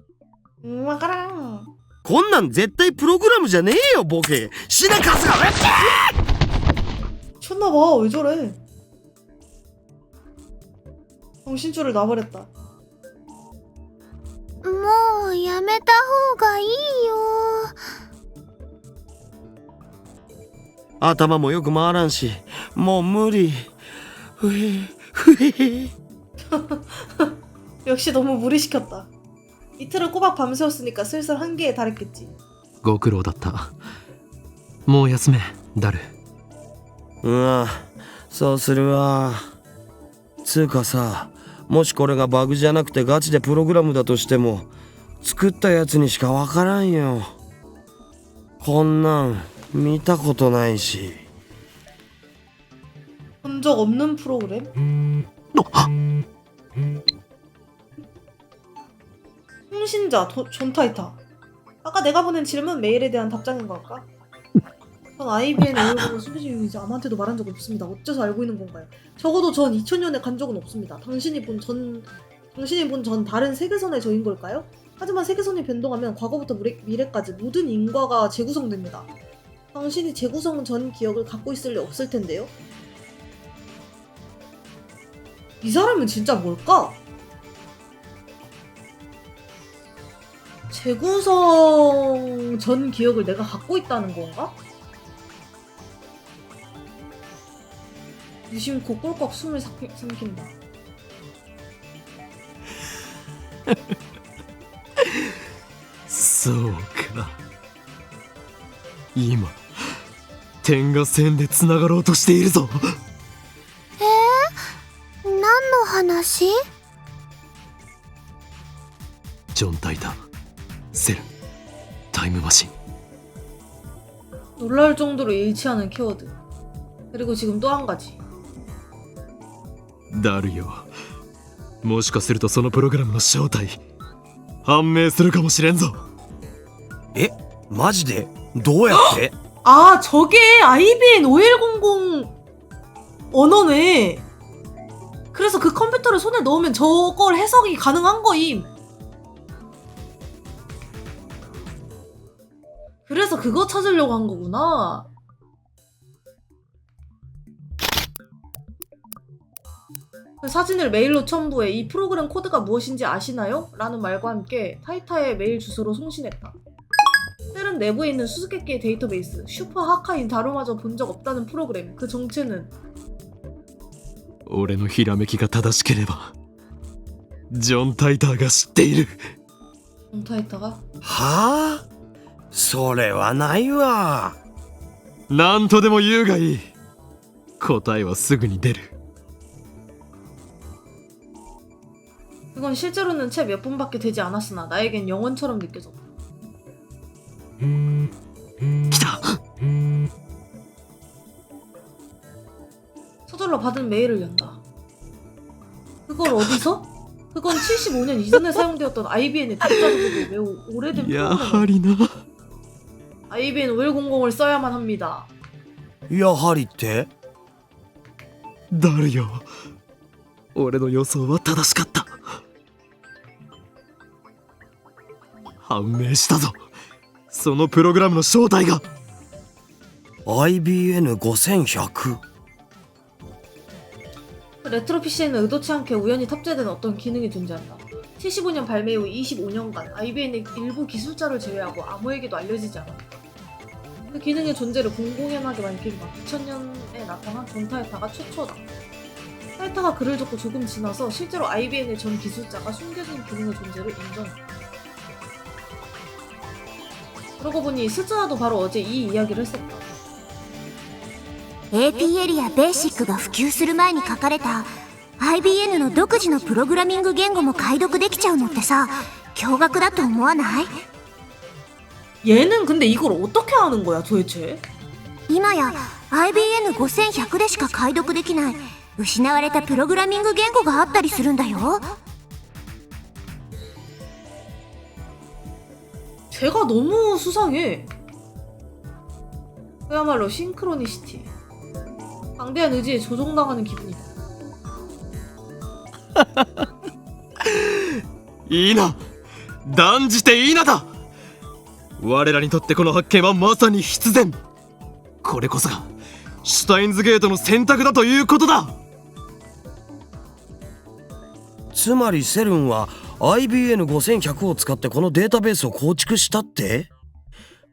와가랑 こんなん絶対プログラムじゃねえよ、ボケ。品数が 미쳤나봐. 왜 저래? 정신줄을 놔버렸다. もうやめた方がいいよ。頭もよく回らんし、もう無理。ふへふへ。 역시 너무 무리시켰다. 이틀을 꼬박 밤새웠으니까 슬슬 한계에 달했겠지. ご苦労だった。もう休め、ダル。そうするわ。つうかさ、もしこれがバグじゃなくてガチでプログラムだとしても、作ったやつにしかわからんよ。こんなん見たことないし。 본 적 없는 프로그램? 통신자 존 타이타. 아까 내가 보낸 질문 메일에 대한 답장인 걸까? 전 IBN 오일공을 숨기지 이제 아무한테도 말한 적 없습니다. 어째서 알고 있는 건가요? 적어도 전 2000년에 간 적은 없습니다. 당신이 본 전 다른 세계선의 저인 걸까요? 하지만 세계선이 변동하면 과거부터 미래까지 모든 인과가 재구성됩니다. 당신이 재구성 전 기억을 갖고 있을 리 없을 텐데요? 이 사람은 진짜 뭘까? 재구성 전 기억을 내가 갖고 있다는 건가? 유심코 꼴꺽 숨을 삼킨다. そうか。今点が線でつながろうとしているぞ。何の話？ジョン・タイタ、セル、タイムマシン。 놀라울 정도로 일치하는 키워드. 그리고 지금 또 한 가지. ダルよ。もしかするとそのプログラムの正体判明するかもしれんぞ。え、マジで？どうやって？ 아, 저게 IBN 5100 언어네. 그래서 그 컴퓨터를 손에 넣으면 저걸 해석이 가능한 거임. 그래서 그거 찾으려고 한 거구나. 그 사진을 메일로 첨부해 이 프로그램 코드가 무엇인지 아시나요? 라는 말과 함께 타이타의 메일 주소로 송신했다. 셀은 내부에 있는 수수께끼의 데이터베이스 슈퍼 하카인 다루마저 본 적 없다는 프로그램. 그 정체는 俺のひらめきが正しければジョン・タイターが知っている。 타이타가? はあ、それはないわ。何とでも言うがいい。答えはすぐに出る。 그건 실제로는 채 몇 분밖에 되지 않았으나 나에겐 영원처럼 느껴졌다. 来た。 서둘러 받은 메일을 연다. 그걸 어디서? 그건 75년 이전에 사용되었던 IBN의 독자적이고 매우 오래된 やは 프로그램. りな。 IBN 5100을 써야만 합니다. やはりって？誰よ。俺の予想は正しかった。判明したぞ。そのプログラムの正体が。 IBN5100。 레트로 PC에는 의도치 않게 우연히 탑재된 어떤 기능이 존재한다. 75년 발매 후 25년간 IBN의 일부 기술자를 제외하고 아무에게도 알려지지 않았다. 그 기능의 존재를 공공연하게 밝힌 건 2000년에 나타난 존 타이타가 최초다. 타이타가 글을 적고 조금 지나서 실제로 IBN의 전 기술자가 숨겨진 기능의 존재를 인정했다. 그러고 보니 스즈나도 바로 어제 이 이야기를 했었다. APL やベーシックが普及する前に書かれた IBN の独自のプログラミング言語も解読できちゃうのってさ、驚愕だと思わない？ 얘는 근데 이걸 어떻게 하는 거야 도대체? 今や IBN5100 でしか解読できない失われたプログラミング言語があったりするんだよ。 제가 너무 수상해. 그야말로 싱크로니시티. 방대한 의지에 조종당하는 기분이다. いいな。断じていいなだ。我らにとってこの発見はまさに必然。これこそがシュタインズゲートの選択だということだ。つまりセルンは IBN5100 を使ってこのデータベースを構築したって？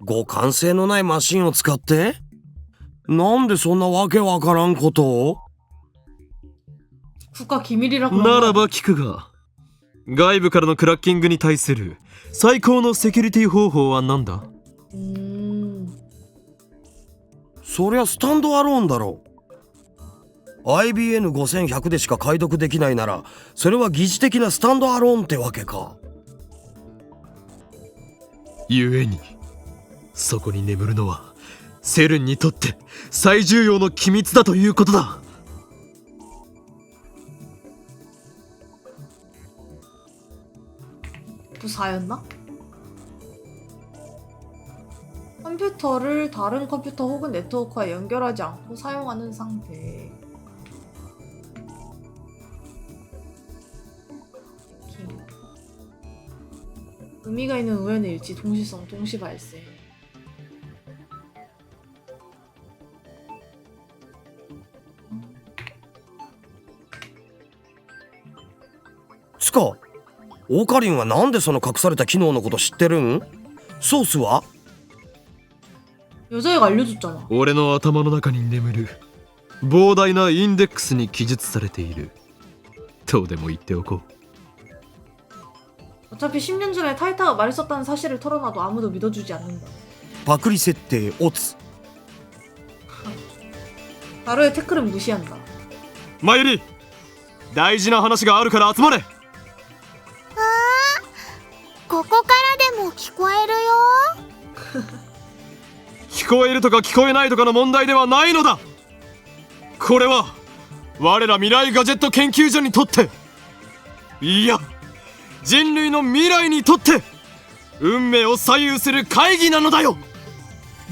互換性のないマシンを使って？なんでそんなわけわからんことを？ 국가 기밀이라 な 그런 ら 거. ば聞くが、外部からのクラッキングに対する最高のセキュリティ方法は何だ？そりゃスタンドアローンだろ。IBN5100 でしか解読できないなら、それは疑似的なスタンドアローンってわけか。ゆえに、そこに眠るのはセルンにとって最重要の機密だということだ。 부사였나? 컴퓨터를 다른 컴퓨터 혹은 네트워크와 연결하지 않고 사용하는 상태. 의미가 있는 우연의 일치, 동시성, 동시 발생.つか、オカリンはなんでその隠された機能のこと知ってるん？ソースは？ 여자애가 알려줬잖아. 俺の頭の中に眠る膨大なインデックスに記述されている。どうでも言っておこう。 어차피 10년 전에 타이타가 말을 썼다는 사실을 털어놔도 아무도 믿어주지 않는다. パクリ設定オツ。 바로의 태클은 무시한다. マユリ、大事な話があるから集まれ。ここからでも聞こえるよ。聞こえるとか聞こえないとかの問題ではないのだ。これは我ら未来ガジェット研究所にとって、いや人類の未来にとって運命を左右する会議なのだよ。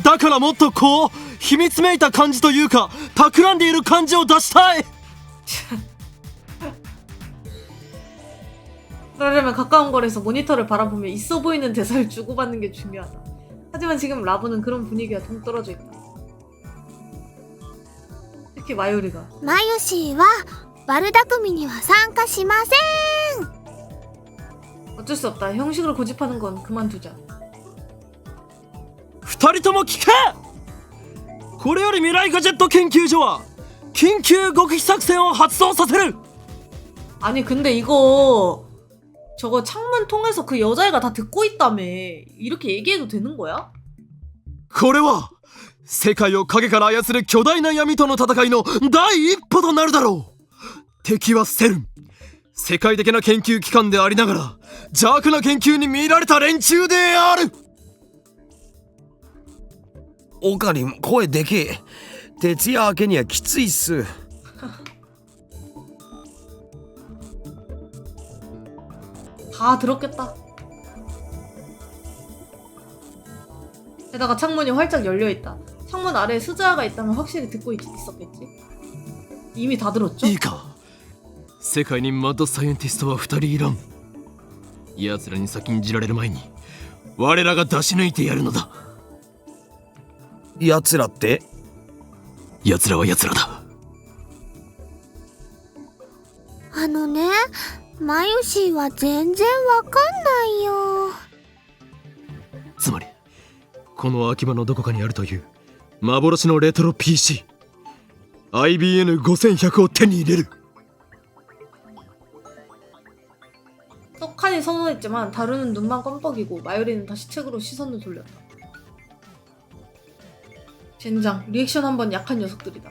だからもっとこう秘密めいた感じというか企んでいる感じを出したい。 그러려면 가까운 거리에서 모니터를 바라보며 있어 보이는 대사를 주고받는 게 중요하다. 하지만 지금 라보는 그런 분위기와 동떨어져 있다. 특히 마요리가. マユシーは悪巧みには参加しません。 어쩔 수 없다. 형식을 고집하는 건 그만두자. 二人とも聞け。これより未来ガジェット研究所は緊急極秘作戦を発動させる。 아니 근데 이거 저거 창문 통해서 그 여자애가 다 듣고 있다며. 이렇게 얘기해도 되는 거야? これは世界を影から操る巨大な闇との戦いの第一歩となるだろう。敵はセルン。世界的な研究機関でありながら邪悪な研究に見られた連中である。オカリン声でけえ。徹夜明けにはきついっす。 다 들었겠다. 게다가 창문이 활짝 열려있다. 창문 아래에 스자가 있다면 확실히 듣고 있었겠지. 이미 다 들었죠? いいか、世界にマッドサイエンティストは2人いらん。奴らに先んじられる前に我らが出し抜いてやるのだ。奴らって？奴らは奴らだ。あのね、マユシーは全然わかんないよ。つまりこの秋葉のどこかにあるという幻のレトロ PC IBN5100 を手に入れる。 떡하니 선언했지만 다루는 눈만 껌뻑이고 마요리는 다시 책으로 시선을 돌렸다. 젠장, 리액션 한번 약한 녀석들이다.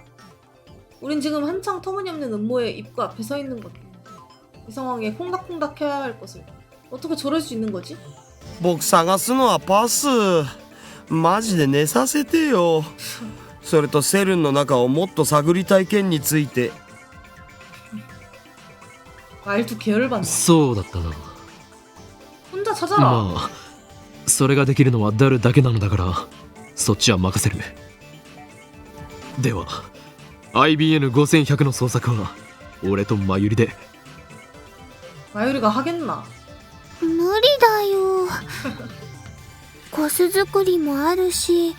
우린 지금 한창 터무니없는 음모의 입구 앞에 서 있는 거다. 이 상황에 콩닥콩닥 해야 할 것을 어떻게 저럴 수 있는 거지? 僕探すのはパス。マジで寝させてよ。それとセルンの中をもっと探りたい件について。 말투 계열받네. そうだったな。 혼자 찾아라. まあそれができるのはダルだけなのだからそっちは任せる。では IBN5100 の捜索は俺とマユリで。 마요리가 하겠나? 無理だよ。コス作りもあるし、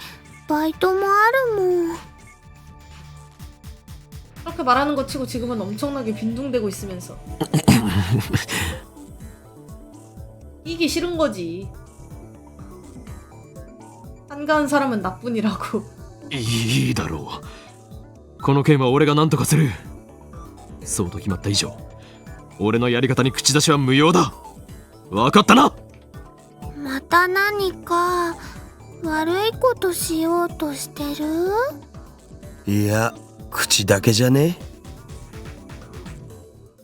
バイトもあるもん。 그렇게 말하는 거 치고 지금은 엄청나게 빈둥대고 있으면서 이기 싫은 거지. 한가한 사람은 나뿐이라고. いいだろう。この件は俺が何とかする。そうと決まった以上俺のやり方に口出しは無用だ。分かったな。また何か悪いことしようとしてる？いや、口だけじゃね？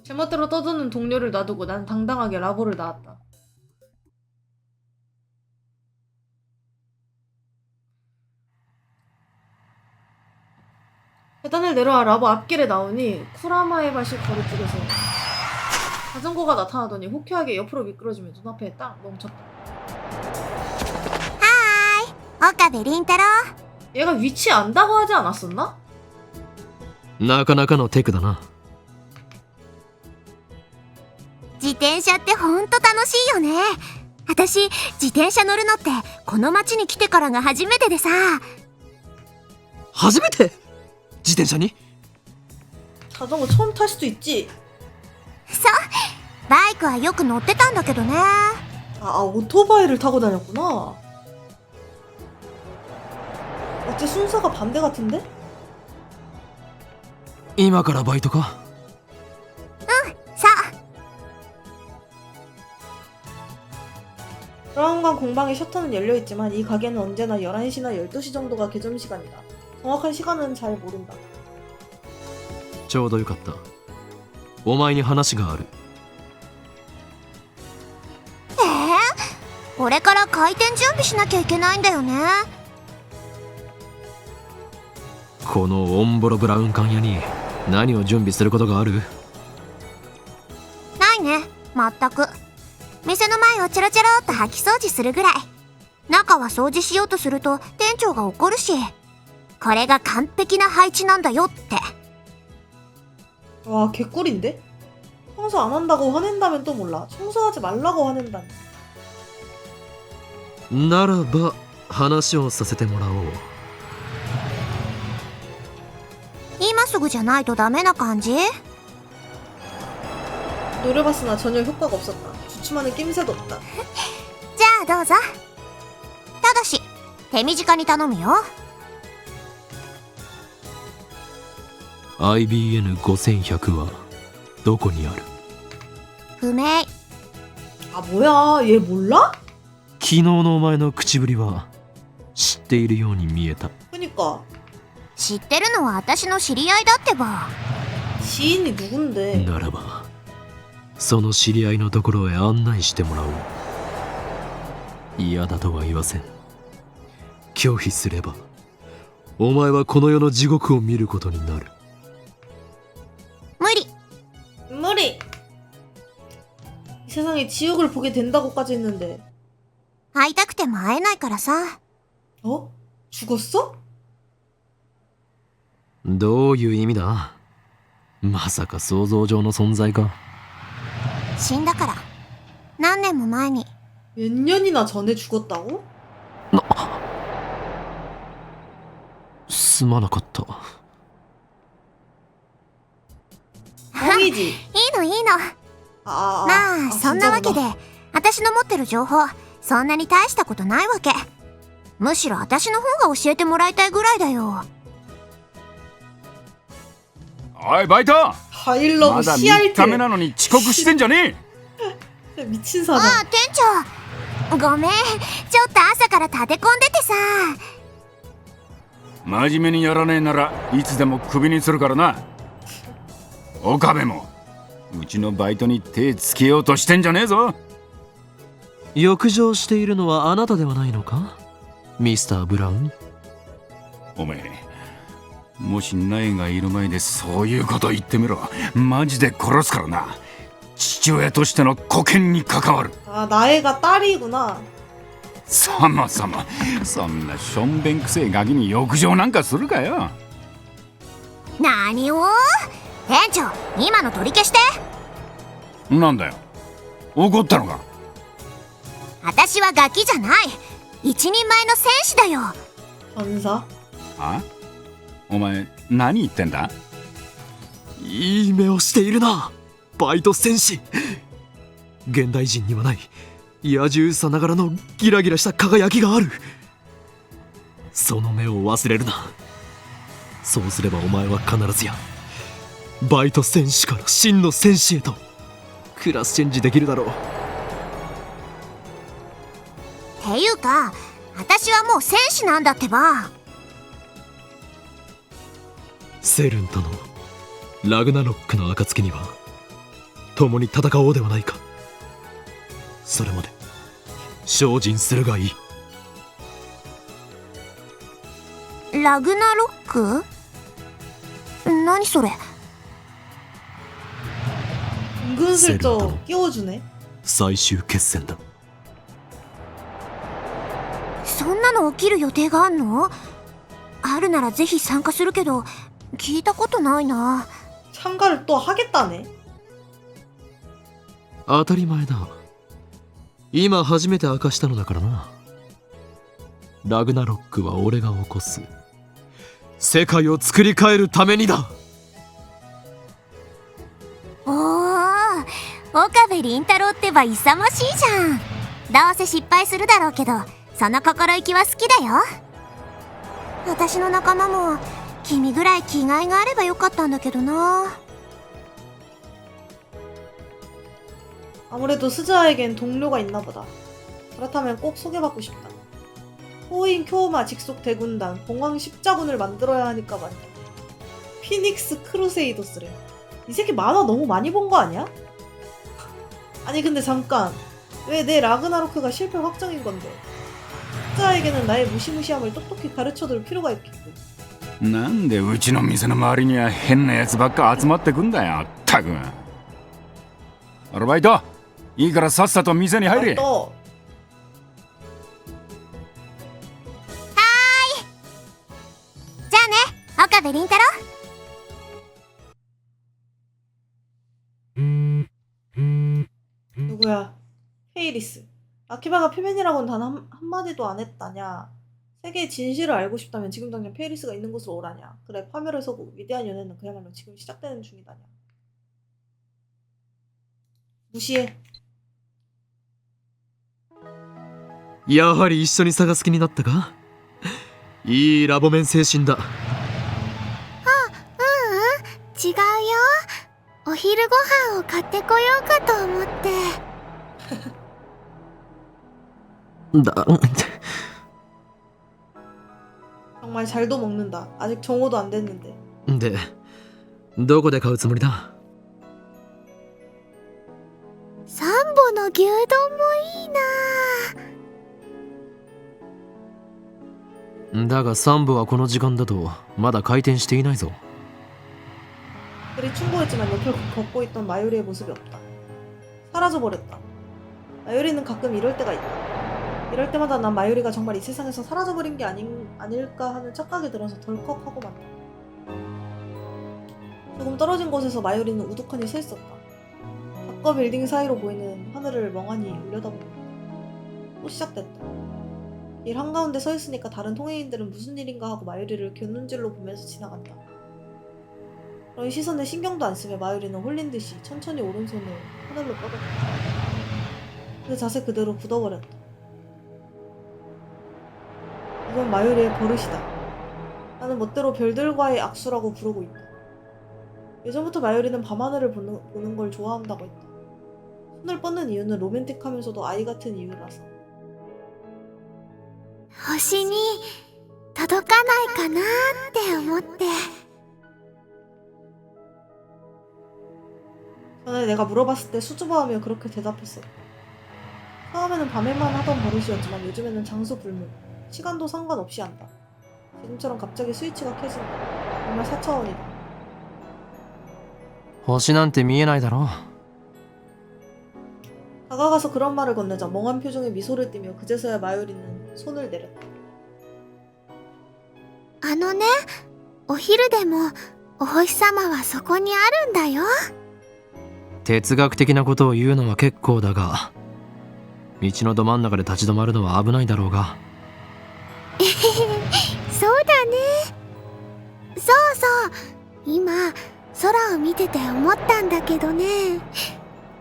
제멋대로 떠드는 동료를 놔두고 난 당당하게 라보를 나왔다. 계단을 내려와 라보 앞길에 나오니 쿠라마의 밭이 거리 쪽에서 자전거가 나타나더니 호쾌하게 옆으로 미끄러지며 눈앞에 딱 멈췄다. 岡部倫太郎。 얘가 위치 안다고 하지 않았었나? なかなかのテクだな。自転車ってほんと楽しいよね。私、自転車乗るのってこの町に来てからが初めてでさ。初めて自転車に？ 자전거 처음 탈 수도 있지. そう、バイクはよく乗ってたんだけどね。 오토바이를 타고 다녔구나. 어째 순서가 반대 같은데? 今からバイトか？さあ。 브라운관 공방의 셔터는 열려있지만 이 가게는 언제나 11시나 12시 정도가 개점 시간이다. 정확한 시간은 잘 모른다. ちょうどよかった。お前に話がある。これから開店準備しなきゃいけないんだよね。このオンボロブラウン管屋に何を準備することがある？ないね、まったく。店の前をチャラチャラっと掃き掃除するぐらい。中は掃除しようとすると店長が怒るし、これが完璧な配置なんだよって。 와 개꿀인데? 청소 안 한다고 화낸다면 또 몰라. 청소하지 말라고 화낸다니. ならば話をさせてもらおう。今すぐじゃないとダメな感じ？ 노려봤으나 전혀 효과가 없었다. 주춤하는 낌새도 없다. じゃあどうぞ。ただし手短に頼むよ。 IBN5100 はどこにある？不明。 아 뭐야, 얘 몰라? 昨日のお前の口ぶりは知っているように見えた。 그니까 知ってるのは私の知り合いだってば。 지인이 누군데? ならばその知り合いのところへ案内してもらおう。嫌だとは言わせん。拒否すればお前はこの世の地獄を見ることになる。無理。 머리. 이 세상에 지옥을 보게 된다고까지 했는데. 会いたくても会えないからさ。 어? 죽었어? どういう意味だ？まさか想像上の存在か。死んだから。何年も前に。 몇 년이나 전에 죽었다고? すまなかった。 뻥이지. いいのいいの。 아, まあそんなわけで 진짜구나. 私の持ってる情報そんなに大したことないわけ。むしろ私の方が教えてもらいたいぐらいだよ。おいバイト 하일러브 まだ CRT. 3日目なのに遅刻してんじゃね 미친 あ 사람. あ店長ごめんちょっと朝から立て込んでてさ。え真面目にやらねえならいつでもクビにするからな。岡部もうちのバイトに手つけようとしてんじゃねえぞ。欲情しているのはあなたではないのかミスター・ブラウン。おめえもしナエがいる前でそういうこと言ってみろ。マジで殺すからな。父親としての沽券に関わる。 아, 나애가 딸이구나. そもそもそんなしょんべんくせえガキに欲情なんかするかよ。何を店長今の取り消して。なんだよ怒ったのか。私はガキじゃない。一人前の戦士だよ。 전사? あお前何言ってんだ。いい目をしているなバイト戦士。現代人にはない野獣さながらのギラギラした輝きがある。その目を忘れるな。そうすればお前は必ずやバイト戦士から真の戦士へとクラスチェンジできるだろう。っていうか私はもう戦士なんだってば。セルンとのラグナロックの暁には共に戦おうではないか。それまで精進するがいい。ラグナロック？何それ？ 은근슬쩍 끼워주네. 最終決戦だ。そんなの起きる予定があんの？あるならぜひ参加するけど聞いたことないな。 참가를 또 하겠다네. 当たり前だ。今初めて明かしたのだからな。ラグナロックは俺が起こす。世界を作り変えるためにだ。おー岡部倫太郎ってば勇ましいじゃん。どうせ失敗するだろうけどその心意気は好きだよ。私の仲間も君ぐらい気概があればよかったんだけどな。 아무래도 스즈아에겐 동료가 있나 보다. 그렇다면 꼭 소개받고 싶다. 호인 쿄마 직속 대군단 봉황 십자군을 만들어야 하니까 말이야. 피닉스 크루세이더스래. 이 새끼 만화 너무 많이 본 거 아니야? 아니 근데 잠깐, 왜 내 라그나로크가 실패 확정인 건데 스즈아에게는 나의 무시무시함을 똑똑히 가르쳐둘 필요가 있겠군. なんでうちの店の周りには変なやつばっか集まってくんだよ。ったく。アルバイトいいからさっさと店に入れ。 또 じゃあね岡部倫太郎。 페이리스. 아키바가 표면이라고는 단 한마디도 안 했다냐. 세계의 진실을 알고 싶다면 지금 당장 페이리스가 있는 곳으로 오라냐. 그래, 파멸을 서고 위대한 연애는 그야말로 지금 시작되는 중이다냐. 무시해. やはり一緒に探す気になったか？いいラボメン精神だ。違うよ。お昼ご飯を買ってこようかと思って。だ 정말 잘도 먹는다. 아직 정오도 안 됐는데. でどこで買うつもりだ？サンボの牛丼もいいな。だがサン部はこの時間だとまだ開店していないぞ。 그리 충고했지만 옆을 걷고 있던 마요리의 모습이 없다. 사라져버렸다. 마요리는 가끔 이럴 때가 있다. 이럴 때마다 난 마요리가 정말 이 세상에서 사라져버린 게 아닐까 하는 착각이 들어서 덜컥하고 만다. 조금 떨어진 곳에서 마요리는 우두커니 서 있었다. 벽과 빌딩 사이로 보이는 하늘을 멍하니 올려다본다. 또 시작됐다. 길 한가운데 서 있으니까 다른 통행인들은 무슨 일인가 하고 마요리를 곁눈질로 보면서 지나간다. 그런 시선에 신경도 안 쓰며 마요리는 홀린 듯이 천천히 오른손을 하늘로 뻗었다. 그 자세 그대로 굳어버렸다. 이건 마요리의 버릇이다. 나는 멋대로 별들과의 악수라고 부르고 있다. 예전부터 마요리는 밤하늘을 보는 걸 좋아한다고 했다. 손을 뻗는 이유는 로맨틱하면서도 아이 같은 이유라서. 星に届かないかなって思って。 전에 내가 물어봤을 때 수줍어하며 그렇게 대답했었다. 처음에는 밤에만 하던 버릇이었지만 요즘에는 장소 불문, 시간도 상관없이 한다. 지금처럼 갑자기 스위치가 켜진다. 정말 사차원이다. 星なんて見えないだろ。 다가가서 그런 말을 건네자 멍한 표정에 미소를 띠며 그제서야 마요리는 손을 내렸다. あのね、お昼でもお星様はそこにあるんだよ。哲学的なことを言うのは結構だが、道のど真ん中で立ち止まるのは危ないだろうが。そうだね。そうそう。今空を見てて思ったんだけどね。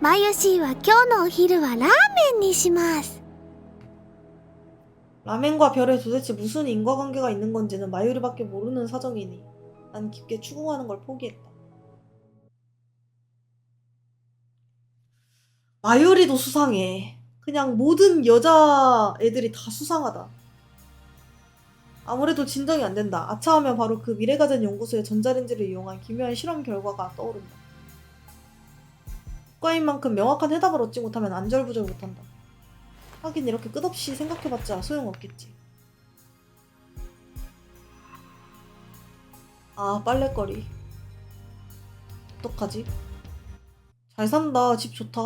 マユシーは今日のお昼はラーメンにします。 라멘과 별에 도대체 무슨 인과관계가 있는 건지는 마요리밖에 모르는 사정이니 난 깊게 추궁하는 걸 포기했다. 마요리도 수상해. 그냥 모든 여자애들이 다 수상하다. 아무래도 진정이 안 된다. 아차하면 바로 그 미래가전 연구소의 전자레인지를 이용한 기묘한 실험 결과가 떠오른다. 국가인 만큼 명확한 해답을 얻지 못하면 안절부절 못한다. 하긴 이렇게 끝없이 생각해봤자 소용없겠지. 아, 빨래거리. 어떡하지? 잘 산다. 집 좋다.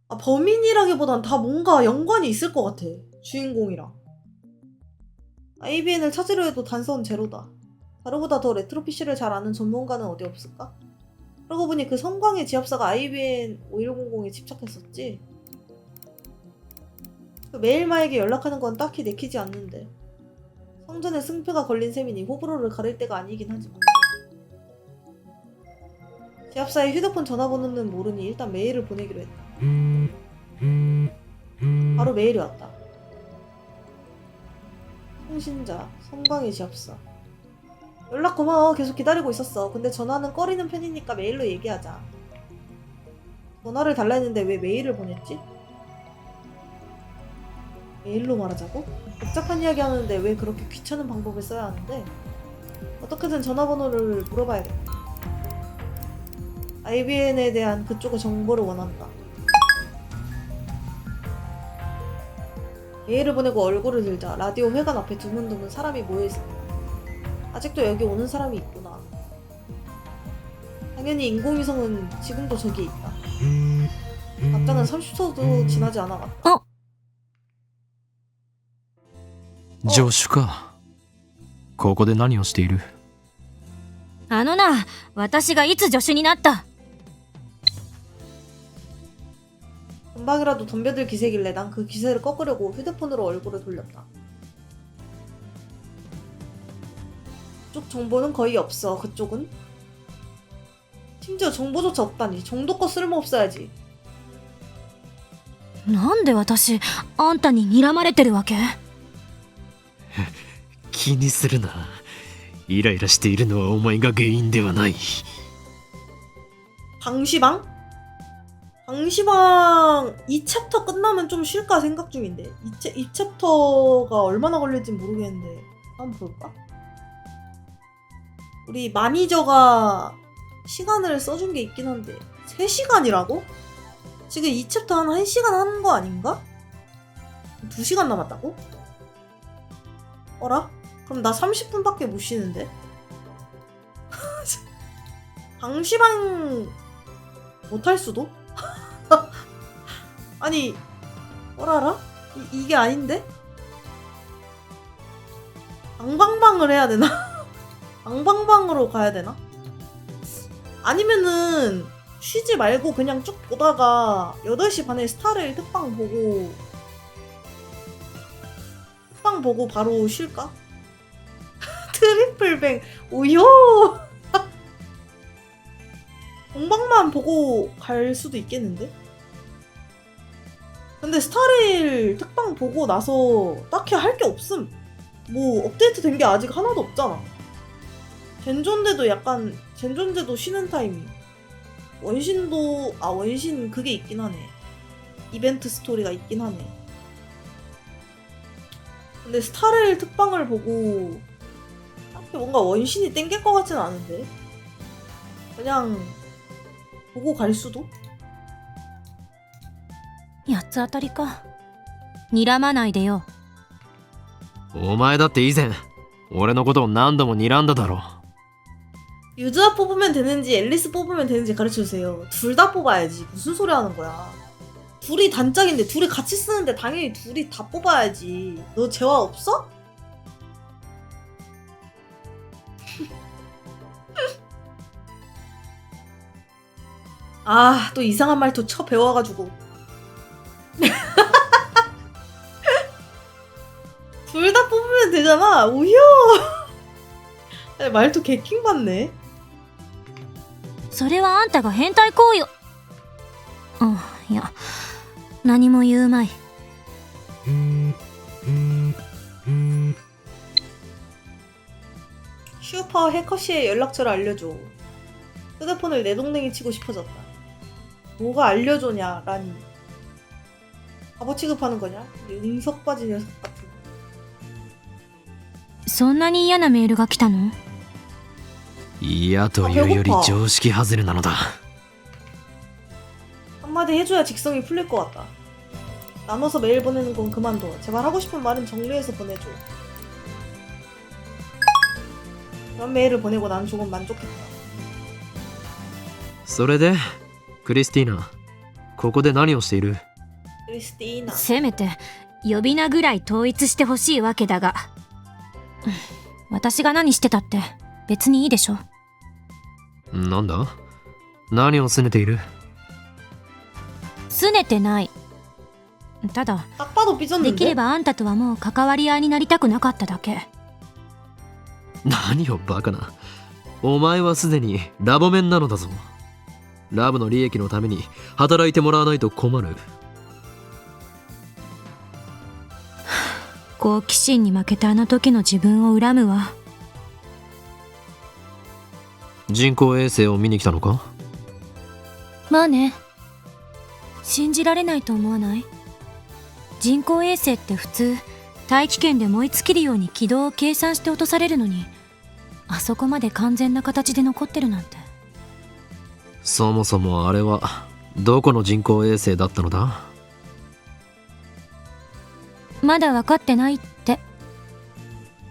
아, 범인이라기보단 다 뭔가 연관이 있을 것 같아. 주인공이랑. IBN을 찾으려 해도 단서는 제로다. 다루보다 더 레트로 PC를 잘 아는 전문가는 어디 없을까? 그러고 보니 그 성광의 지압사가 IBN 5100에 집착했었지. 그 메일마에게 연락하는 건 딱히 내키지 않는데 성전에 승패가 걸린 셈이니 호불호를 가릴 때가 아니긴 하지만 지압사의 휴대폰 전화번호는 모르니 일단 메일을 보내기로 했다. 바로 메일이 왔다. 통신자 성광의 지압사. 연락 고마워. 계속 기다리고 있었어. 근데 전화는 꺼리는 편이니까 메일로 얘기하자. 전화를 달라 했는데 왜 메일을 보냈지? 메일로 말하자고? 복잡한 이야기 하는데 왜 그렇게 귀찮은 방법을 써야 하는데? 어떻게든 전화번호를 물어봐야겠다. IBN에 대한 그쪽의 정보를 원한다. 메일을 보내고 얼굴을 들자 라디오 회관 앞에 드문드문 사람이 모여있었다. 아직도 여기 오는 사람이 있구나. 당연히 인공위성은 지금도 저기에 있다. 답장은 30초도 지나지 않아갔다. 助手か。ここで何をしている？あのな、私がいつ助手になった？ 금방이라도 덤벼들 기세길래 난 그 기세를 꺾으려고 휴대폰으로 얼굴을 돌렸다. 그쪽 정보는 거의 없어. 그쪽은? 심지어 정보조차 없다니. 정도껏 쓸모없어야지. なんで私あんたに睨まれてるわけ？気にするな。イライラしているのはお前が原因ではない。 방시방? 방시방 2챕터 끝나면 좀 쉴까 생각 중인데 2챕터가 얼마나 걸릴지 모르겠는데 한번 볼까? 우리 마니저가 시간을 써준 게 있긴 한데 3시간이라고? 지금 2챕터 한 1시간 하는 거 아닌가? 2시간 남았다고? 어라? 그럼 나 30분밖에 못 쉬는데? 방시방 못할 수도? 아니 어라라? 이게 아닌데? 방방방을 해야 되나? 방방방으로 가야 되나? 아니면은 쉬지 말고 그냥 쭉 보다가 8시 반에 스타레일 특방 보고 바로 쉴까? 트리플뱅 오요! 공방만 보고 갈 수도 있겠는데? 근데 스타레일 특방 보고 나서 딱히 할 게 없음. 뭐 업데이트 된 게 아직 하나도 없잖아. 젠존데도 쉬는 타이밍. 원신 그게 있긴 하네. 이벤트 스토리가 있긴 하네. 근데 스타레일 특방을 보고 딱히 뭔가 원신이 땡길 것 같진 않은데. 그냥 보고 갈 수도? 八つ当たりか。睨まないでよ。お前だって以前俺のことを何度も睨んだだろ。 유즈아 뽑으면 되는지 앨리스 뽑으면 되는지 가르쳐주세요. 둘 다 뽑아야지. 무슨 소리 하는 거야. 둘이 단짝인데 둘이 같이 쓰는데 당연히 둘이 다 뽑아야지. 너 재화 없어? 아, 또 이상한 말도 쳐 배워가지고. 둘 다 뽑으면 되잖아. 오효. 말도 개킹 받네. それはあんたが変態行為を。いや、何も言うまい。 슈퍼 해커씨의 연락처를 알려줘. 휴대폰을 내 동생이 치고 싶어졌다. 뭐가 알려줘냐, 라니. 바보 취급하는 거냐? 응석바지 녀석 같은. そんなに嫌なメールが来たの？嫌というより常識外れなのだ。 한마디 해줘야 직성이 풀릴 것 같다. 나눠서 메일 보내는 건 그만둬. 제발 하고 싶은 말은 정리해서 보내줘. 그런 메일을 보내고 난 조금 만족했다. それでクリスティーナ、ここで何をしている？ 크리스티나. せめて呼び名ぐらい統一してほしいわけだが、私が何してたって別にいいでしょ。なんだ？何を拗ねている？拗ねてない。ただ 딱 봐도 で 삐졌는데? きればあんたとはもう関わり合いになりたくなかっただけ。何をバカな。お前はすでにラボメンなのだぞ。ラブの利益のために働いてもらわないと困る。好奇心に負けたあの時の自分を恨むわ。人工衛星を見に来たのか？まあね。信じられないと思わない？人工衛星って普通大気圏で燃え尽きるように軌道を計算して落とされるのに、あそこまで完全な形で残ってるなんて。そもそもあれはどこの人工衛星だったのだ？まだ分かってないって。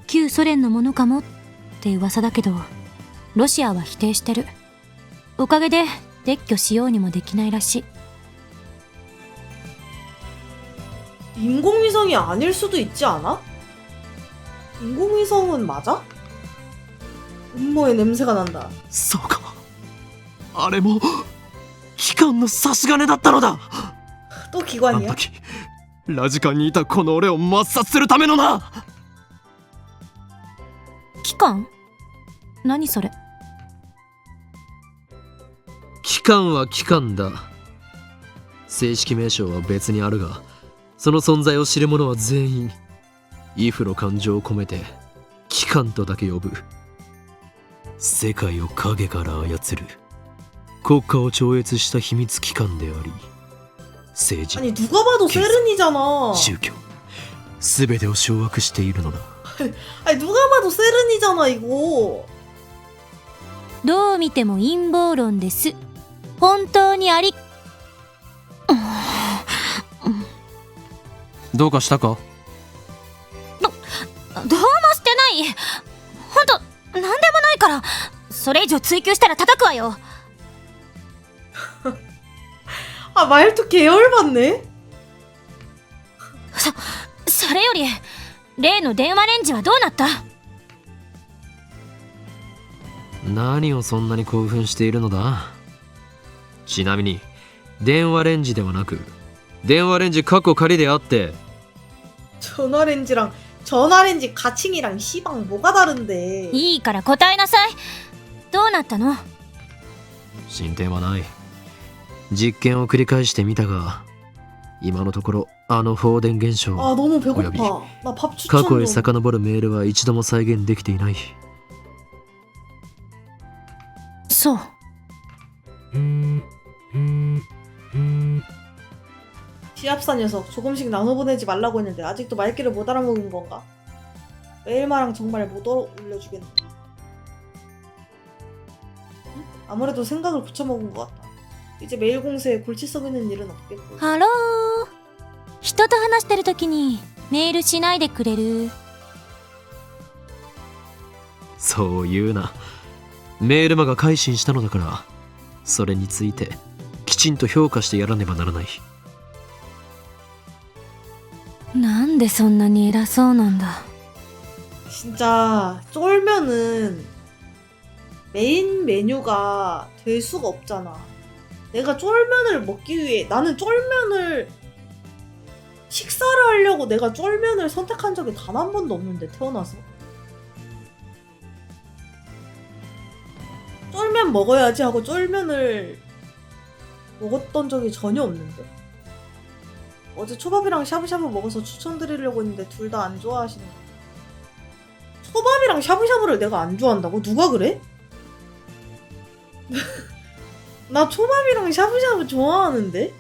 旧ソ連のものかもって噂だけど、ロシアは否定してる。おかげで撤去しようにもできないらしい。 인공위성이 아닐 수도 있지 않아? 인공위성은 맞아? 음모의 냄새가 난다. そうか。あれも機関の差し金だったのだ。또 あの 기관이야? 時ラジカンにいたこの俺を抹殺するためのな。期間？何それ？機関は機関だ。正式名称は別にあるが、その存在を知る者は全員イフの感情を込めて機関とだけ呼ぶ。世界を影から操る国家を超越した秘密機関であり、政治、 아니 누가 봐도 세른이잖아. 宗教、全てを掌握しているのだ。 아니 누가 봐도 세른이잖아 이거. どう見ても陰謀論です。本当にあり。どうかしたか？どうもしてない。ほんとなんでもないから。それ以上追求したら叩くわよ。 아 말도 계열받네. それより例の電話レンジはどうなった？何をそんなに興奮しているのだ？ちなみに電話レンジではなく電話レンジ過去仮であって、 전화렌지 가칭이랑 시방 뭐가 다른데? いいから答えなさい。どうなったの？進展はない。実験を繰り返してみたが、今のところあの放電現象 아 너무 および 배고파. 나 밥 過 추천 去へ 좀. 遡るメールは一度も再現できていない。そう。 시합사 녀석 조금씩 나눠 보내지 말라고 했는데 아직도 말귀를 못 알아먹은 건가? 메일마랑 정말 못 올려주겠네. 응? 아무래도 생각을 붙여먹은 것 같다. 이제 메일 공세에 골치 썩이는 일은 없겠고. ハロー。人と話してるときにメールしないでくれる？そう言うな。メールマが改心したのだから、それについてきちんと評価してやらねばならない。なんでそんなに偉そうなんだ。 진짜 쫄면은 메인 메뉴가 될 수가 없잖아. 내가 쫄면을 먹기 위해 나는 쫄면을 식사를 하려고 내가 쫄면을 선택한 적이 단 한 번도 없는데 태어나서 쫄면 먹어야지 하고 쫄면을 먹었던 적이 전혀 없는데 어제 초밥이랑 샤브샤브 먹어서 추천드리려고 했는데 둘 다 안 좋아하시는 거. 초밥이랑 샤브샤브를 내가 안 좋아한다고? 누가 그래? 나 초밥이랑 샤브샤브 좋아하는데?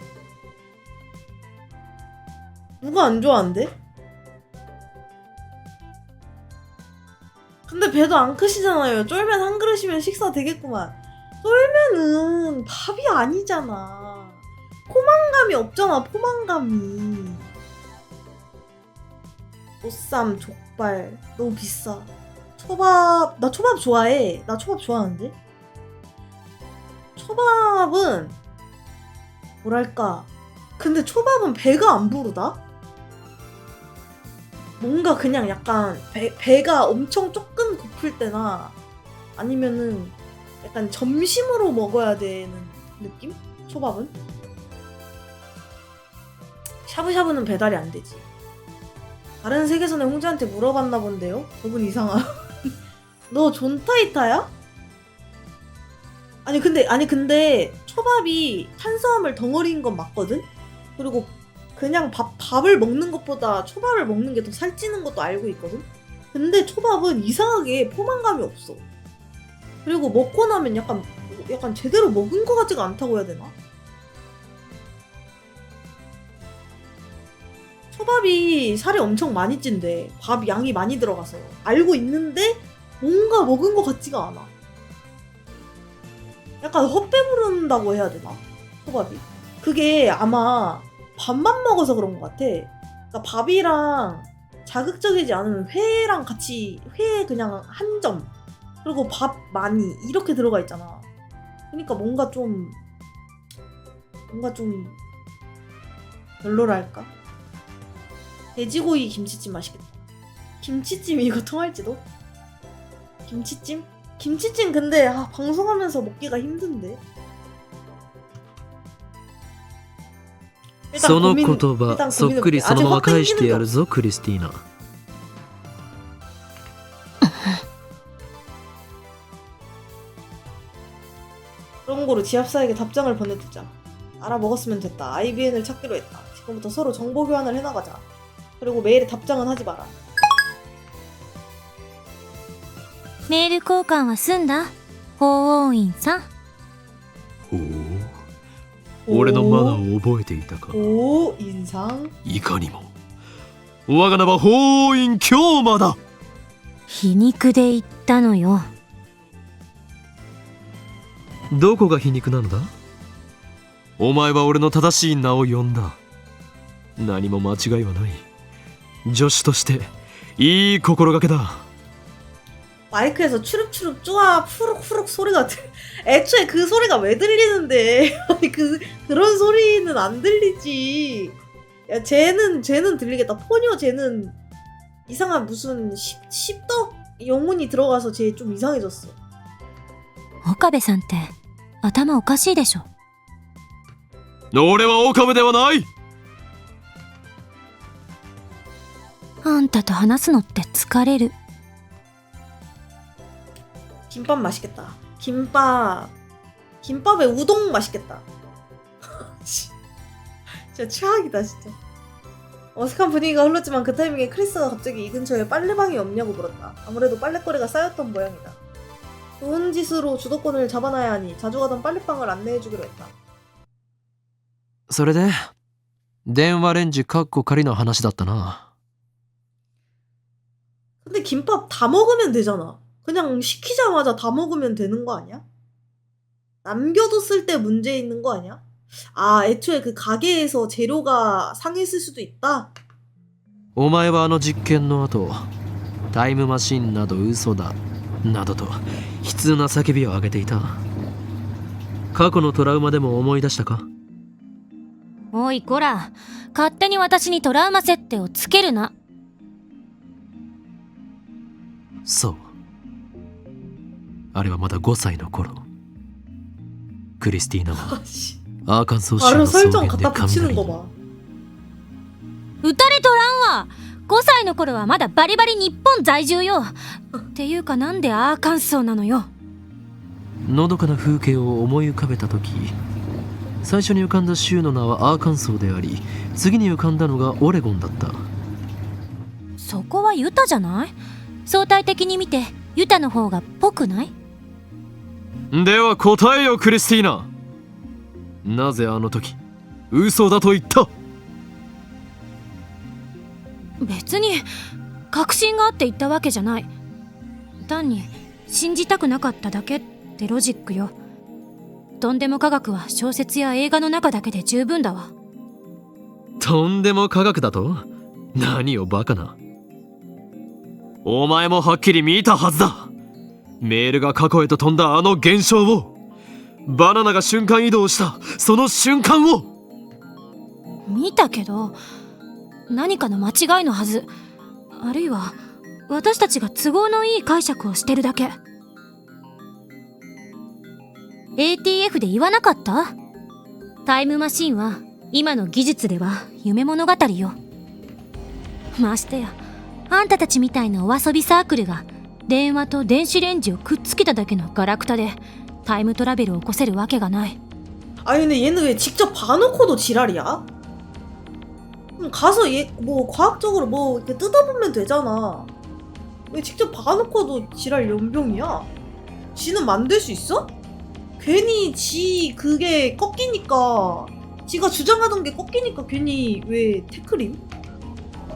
누가 안 좋아한대? 근데 배도 안 크시잖아요. 쫄면 한 그릇이면 식사 되겠구만. 쫄면은 밥이 아니잖아. 포만감이 없잖아, 포만감이. 보쌈, 족발 너무 비싸. 초밥, 나 초밥 좋아해. 나 초밥 좋아하는데? 초밥은 뭐랄까, 근데 초밥은 배가 안 부르다? 뭔가 그냥 약간 배가 엄청 조금 고플 때나 아니면은 약간 점심으로 먹어야 되는 느낌? 초밥은? 샤브샤브는 배달이 안 되지. 다른 세계선의 홍자한테 물어봤나 본데요? 저분 이상하. 너 존타이타야? 아니 근데 초밥이 탄수화물 덩어리인 건 맞거든? 그리고 그냥 밥을 먹는 것보다 초밥을 먹는 게 더 살찌는 것도 알고 있거든? 근데 초밥은 이상하게 포만감이 없어. 그리고 먹고 나면 약간 제대로 먹은 것 같지가 않다고 해야 되나? 초밥이 살이 엄청 많이 찐대. 밥 양이 많이 들어가서. 알고 있는데 뭔가 먹은 것 같지가 않아. 약간 헛배부른다고 해야 되나? 초밥이. 그게 아마 밥만 먹어서 그런 것 같아. 그러니까 밥이랑 자극적이지 않은 회랑 같이, 회 그냥 한 점, 그리고 밥 많이 이렇게 들어가 있잖아. 그러니까 뭔가 좀 별로랄까? 돼지고기 김치찜 맛있겠다. 김치찜 이거 통할지도? 김치찜? 김치찜 근데 방송하면서 먹기가 힘든데? その言 일단 葉そっ 고민을 くり 못해. その 아직 まま 확 返して 땡기는 や 게 るぞクリスティーナ。 그런 거로 지합사에게 답장을 보내두자. 알아먹었으면 됐다. IBN을 찾기로 했다. 지금부터 서로 정보 교환을 해나가자. 그리고 메일에 답장은 하지 마라. メール交換は済んだ法王院さん。ほう、俺のマナーを覚えていたか。 오 인상. いかにも我が名は法王院京馬だ。皮肉で言ったのよ。どこが皮肉なのだ。お前は俺の正しい名を呼んだ。何も間違いはない。助手としていい心がけだ。 마이크에서 추룩추룩 쪼아 푸룩푸룩 소리가 애초에 그 소리가 왜 들리는데 아니 그런 소리는 안 들리지. 야 쟤는 들리겠다. 포뇨 쟤는 이상한 무슨 십덕 영혼이 들어가서 쟤 좀 이상해졌어. 岡部さんって頭おかしいでしょ。俺は岡部ではない。あんたと話すのって疲れる。 김밥 맛있겠다. 김밥에 우동 맛있겠다. 진짜 최악이다 진짜. 어색한 분위기가 흘렀지만 그 타이밍에 크리스가 갑자기 이 근처에 빨래방이 없냐고 물었다. 아무래도 빨래거리가 쌓였던 모양이다. 좋은 짓으로 주도권을 잡아놔야 하니 자주 가던 빨래방을 안내해주기로 했다. それで電話レンジかっこ仮の話だったな。 근데 김밥 다 먹으면 되잖아. 그냥 시키자마자 다 먹으면 되는 거 아니야? 남겨뒀을 때 문제 있는 거 아니야? 아, 애초에 그 가게에서 재료가 상했을 수도 있다? お前はあの実験の後タイムマシンなど嘘だなどと悲痛な叫びを上げていた。過去のトラウマでも思い出したか。おいこら、勝手に私にトラウマ設定をつけるな。そう、あれはまだ5歳の頃、クリスティーナは 아씨. アーカンソー州 바로 の草 설정 原で 갖다 붙이는 雷 거 に 봐. 撃たれとらんわ。5歳の頃はまだバリバリ日本在住よ。っていうかなんでアーカンソーなのよ。のどかな風景を思い浮かべた時、最初に浮かんだ州の名はアーカンソーであり、次に浮かんだのがオレゴンだった。そこはユタじゃない？相対的に見てユタの方がぽくない？では答えよクリスティーナ。なぜあの時嘘だと言った。別に確信があって言ったわけじゃない。単に信じたくなかっただけってロジックよ。とんでも科学は小説や映画の中だけで十分だわ。とんでも科学だと？何をバカな。お前もはっきり見たはずだ。メールが過去へと飛んだあの現象を、バナナが瞬間移動したその瞬間を。見たけど何かの間違いのはず。あるいは私たちが都合のいい解釈をしてるだけ。 ATF で言わなかった？タイムマシンは今の技術では夢物語よ。ましてやあんたたちみたいなお遊びサークルが電話と電子レンジをくっつけただけのガラクタでタイムトラベルを起こせるわけがない。 아니 근데 얘는 왜 직접 봐놓고도 지랄이야? 그럼 가서 얘 뭐 과학적으로 뭐 이렇게 뜯어보면 되잖아. 왜 직접 봐놓고도 지랄 연병이야? 지는 만들 수 있어? 괜히 지 그게 꺾이니까 지가 주장하던 게 꺾이니까 괜히 왜 태클임?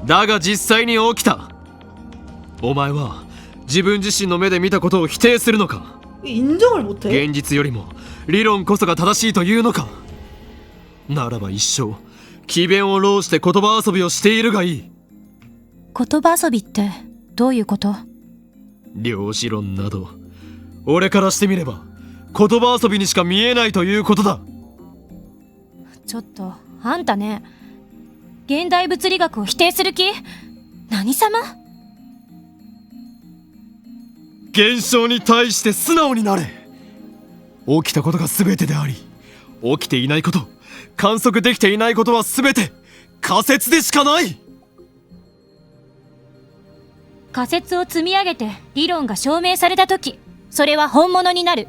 だが実際に起きた。お前は自分自身の目で見たことを否定するのか。 왜 인정을 못해? 現実よりも理論こそが正しいというのか。ならば一生詭弁を弄して言葉遊びをしているがいい。言葉遊びってどういうこと？量子論など俺からしてみれば言葉遊びにしか見えないということだ。ちょっとあんたね、現代物理学を否定する気？何様？現象に対して素直になれ。起きたことが全てであり、起きていないこと、観測できていないことは全て仮説でしかない。仮説を積み上げて理論が証明された時、それは本物になる。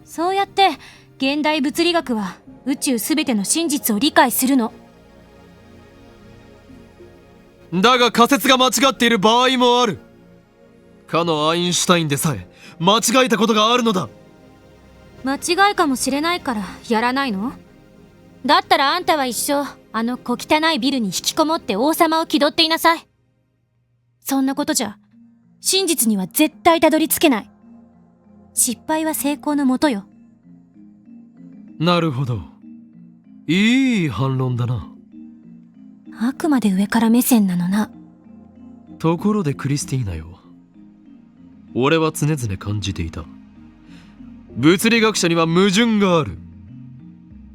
そうやって現代物理学は宇宙すべての真実を理解するの。だが仮説が間違っている場合もある。かのアインシュタインでさえ間違えたことがあるのだ。間違いかもしれないからやらないの？だったらあんたは一生あの小汚いビルに引きこもって王様を気取っていなさい。そんなことじゃ真実には絶対たどり着けない。失敗は成功のもとよ。なるほど。いい反論だな。あくまで上から目線なのな。ところでクリスティーナよ、俺は常々感じていた。物理学者には矛盾がある。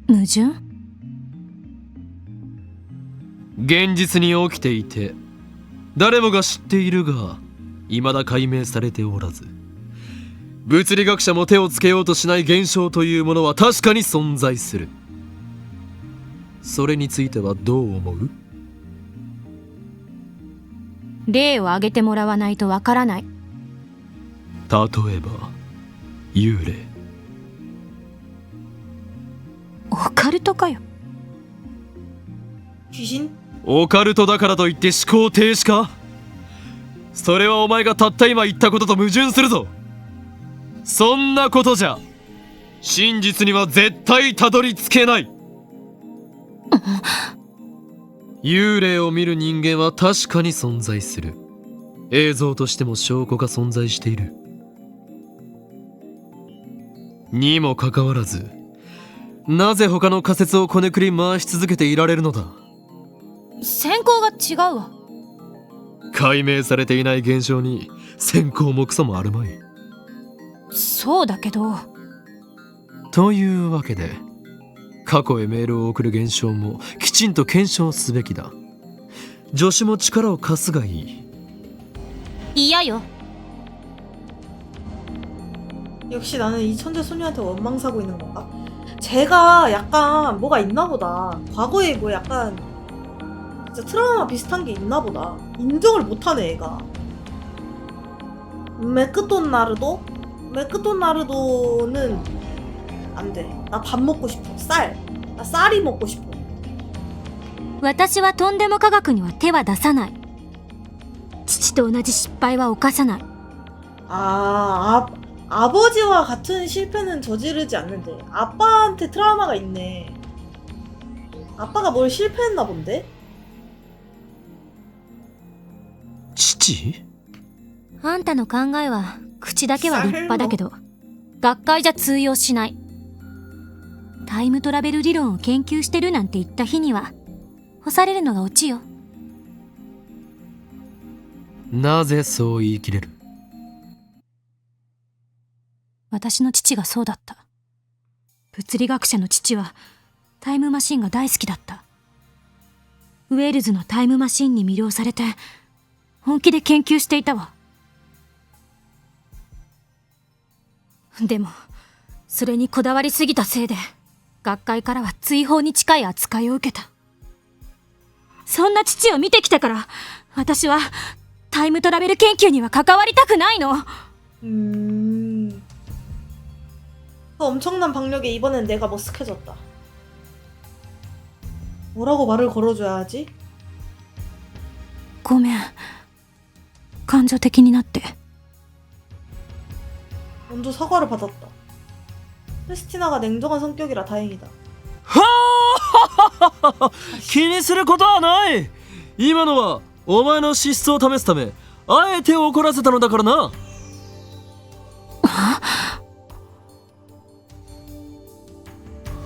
矛盾？現実に起きていて誰もが知っているが未だ解明されておらず、物理学者も手をつけようとしない現象というものは確かに存在する。それについてはどう思う？例を挙げてもらわないとわからない。例えば幽霊。オカルトかよ。귀신？オカルトだからといって思考停止か？それはお前がたった今言ったことと矛盾するぞ。そんなことじゃ真実には絶対たどり着けない。幽霊を見る人間は確かに存在する。映像としても証拠が存在している。にもかかわらず、なぜ他の仮説をこねくり回し続けていられるのだ。先行が違うわ。解明されていない現象に先行もクソもあるまい。そうだけど。というわけで過去へメールを送る現象もきちんと検証すべきだ。助手も力を貸すがいい。嫌よ。 역시 나는 이 천재 소녀한테 원망 사고 있는 건가? 제가 약간 뭐가 있나 보다. 과거에 뭐 약간 진짜 트라우마 비슷한 게 있나 보다. 인정을 못하네 얘가. 메크톤 나르도는 안 돼. 나 밥 먹고 싶어. 나 쌀이 먹고 싶어. 私はとんでも科学には手は出さない。父と同じ失敗は犯さない。 아버지와 같은 실패는 저지르지 않는데. 아빠한테 트라우마가 있네. 아빠가 뭘 실패했나 본데? 父？あんたの考えは口だけは立派だけど学会じゃ通用しない。タイムトラベル理論を研究してるなんて言った日には干されるのがオチよ。なぜそう言い切れる？私の父がそうだった。物理学者の父はタイムマシンが大好きだった。ウェールズのタイムマシンに魅了されて本気で研究していたわ。でもそれにこだわりすぎたせいで学会からは追放に近い扱いを受けた。そんな父を見てきたから私はタイムトラベル研究には関わりたくないの。그 엄청난 박력에 이번엔 내가 머쓱해졌다. 뭐라고 말을 걸어줘야 하지? ごめん。感情的になって。 먼저 사과를 받았다. 크리스티나가 냉정한 성격이라 다행이다. 気にすることはない。今のはお前の資質を試すためあえて怒らせたのだからな。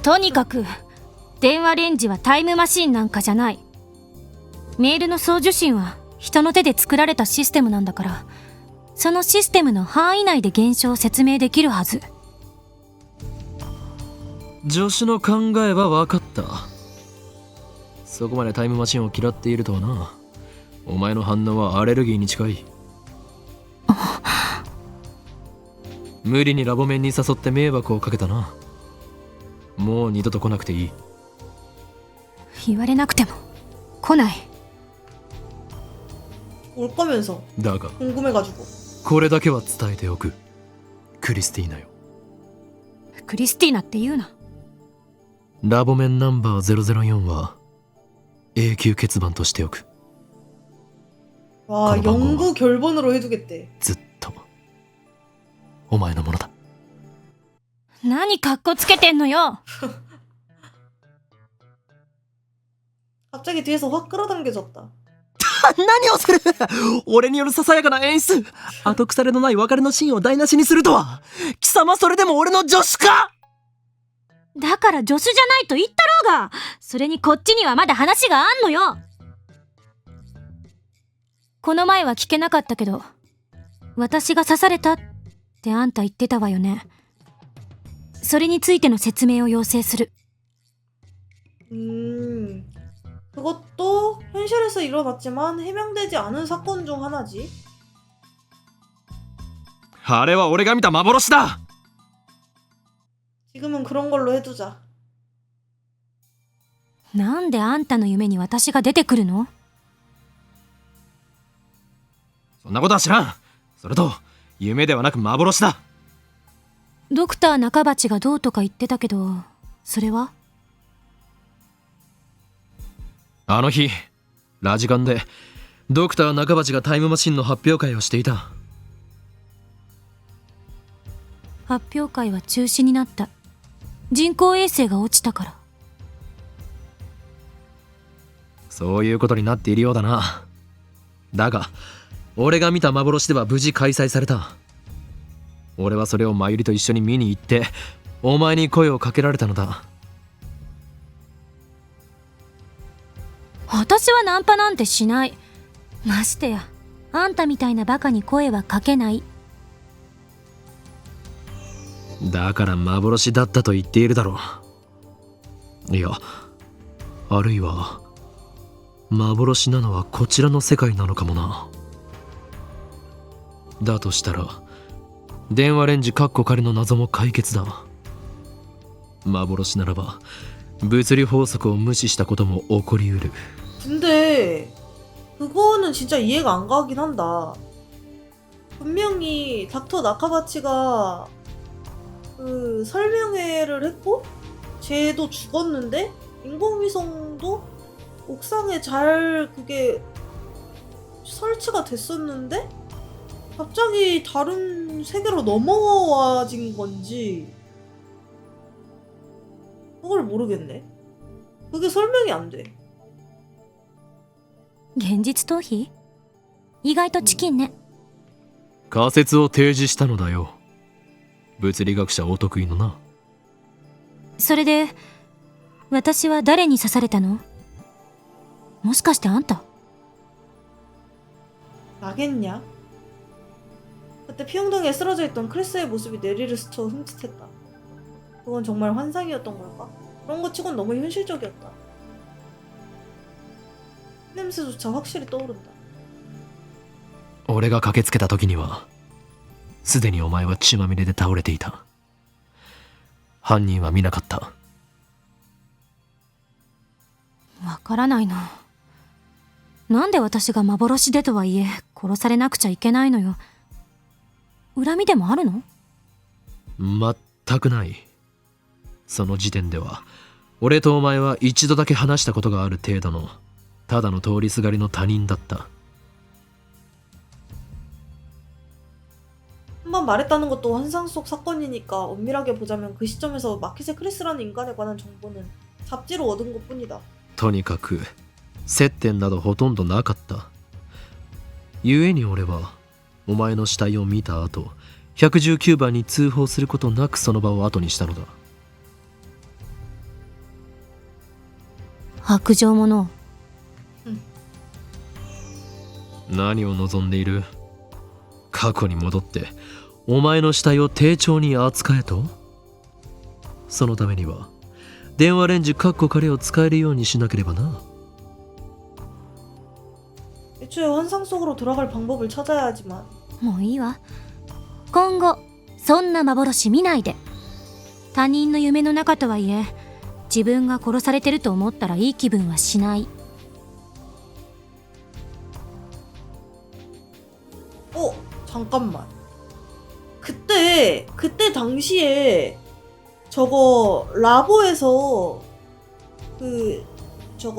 とにかく電話レンジはタイムマシンなんかじゃない。メールの送受信は人の手で作られたシステムなんだから、そのシステムの範囲内で現象を説明できるはず。助手の考えは分かった。そこまでタイムマシンを嫌っているとはな。お前の反応はアレルギーに近い。無理にラボ面に誘って迷惑をかけたな。もう二度と来なくていい。言われなくても来ない。 올 거면서 だが 궁금해가지고. これだけは伝えておく。クリスティーナよ。クリスティーナって言うな。ラボメンナンバー004は永久欠番としておく。 와, 그거 방금 영구 결번으로 해두겠대. ずっとお前のものだ。何カッコつけてんのよ。 갑자기 뒤에서 확 끌어당겨졌다. 何をする俺によるささやかな演出。後腐れのない別れのシーンを台無しにするとは。貴様それでも俺の助手か。だから助手じゃないと言ったろうが。それにこっちにはまだ話があんのよ。この前は聞けなかったけど、私が刺されたってあんた言ってたわよね。それについての説明を要請する。 그것도 현실에서 일어났지만 해명되지 않은 사건 중 하나지. あれは俺が見た幻だ。 지금은 그런 걸로 해두자. なんであんたの夢に私が出てくるの？そんなことは知らん。それと夢ではなく幻だ。ドクター中鉢がどうとか言ってたけど、それは？あの日ラジカンでドクター中鉢がタイムマシンの発表会をしていた。発表会は中止になった。人工衛星が落ちたから。そういうことになっているようだな。だが俺が見た幻では無事開催された。俺はそれをマユリと一緒に見に行ってお前に声をかけられたのだ。私はナンパなんてしない。ましてやあんたみたいなバカに声はかけない。だから幻だったと言っているだろう。いや、あるいは幻なのはこちらの世界なのかもな。だとしたら電話レンジカッコ仮の謎も解決だ。幻ならば物理法則を無視したことも起こりうる。 근데 그거는 진짜 이해가 안 가긴 한다. 분명히 닥터 나카바치가 그 설명회를 했고 쟤도 죽었는데 인공위성도 옥상에 잘 그게 설치가 됐었는데 갑자기 다른 세계로 넘어와진 건지 그걸 모르겠네. 그게 설명이 안 돼. 現実逃避？意外とチキンね。仮説を提示したのだよ。物理学者お得意のな。それで私は誰に刺されたの？もしかしてあんた？ 나겠냐? 그때 피용동에 쓰러져 있던 크리스의 모습이 내리를 스쳐 흠칫했다. 그건 정말 환상이었던 걸까? 그런 거 치곤 너무 현실적이었다. 냄새조차 확실히 떠오른다. 俺が駆けつけた時にはすでにお前は血まみれで倒れていた。犯人は見なかった。わからないな。なんで私が幻でとはいえ殺されなくちゃいけないのよ。恨みでもあるの？全くない。その時点では俺とお前は一度だけ話したことがある程度のただの通りすがりの他人だった。 한번 말했다는 것도 환상 속 사건이니까 엄밀하게 보자면 그 시점에서 마켓의 크리스라는 인간에 관한 정보는 잡지로 얻은 것뿐이다. とにかく接点などほとんどなかった。故に俺はお前の死体を見た後119番に通報することなくその場を後にしたのだ。白状者。何を望んでいる？過去に戻ってお前の死体を丁重に扱えと？そのためには電話レンジカッコ仮を使えるようにしなければな。 애초에 환상 속으로 돌아갈 방법을 찾아야 하지만 もういいわ。今後そんな幻見ないで。他人の夢の中とはいえ自分が殺されてると思ったらいい気分はしない。 잠깐만. 그때 당시에 저거 라보에서 저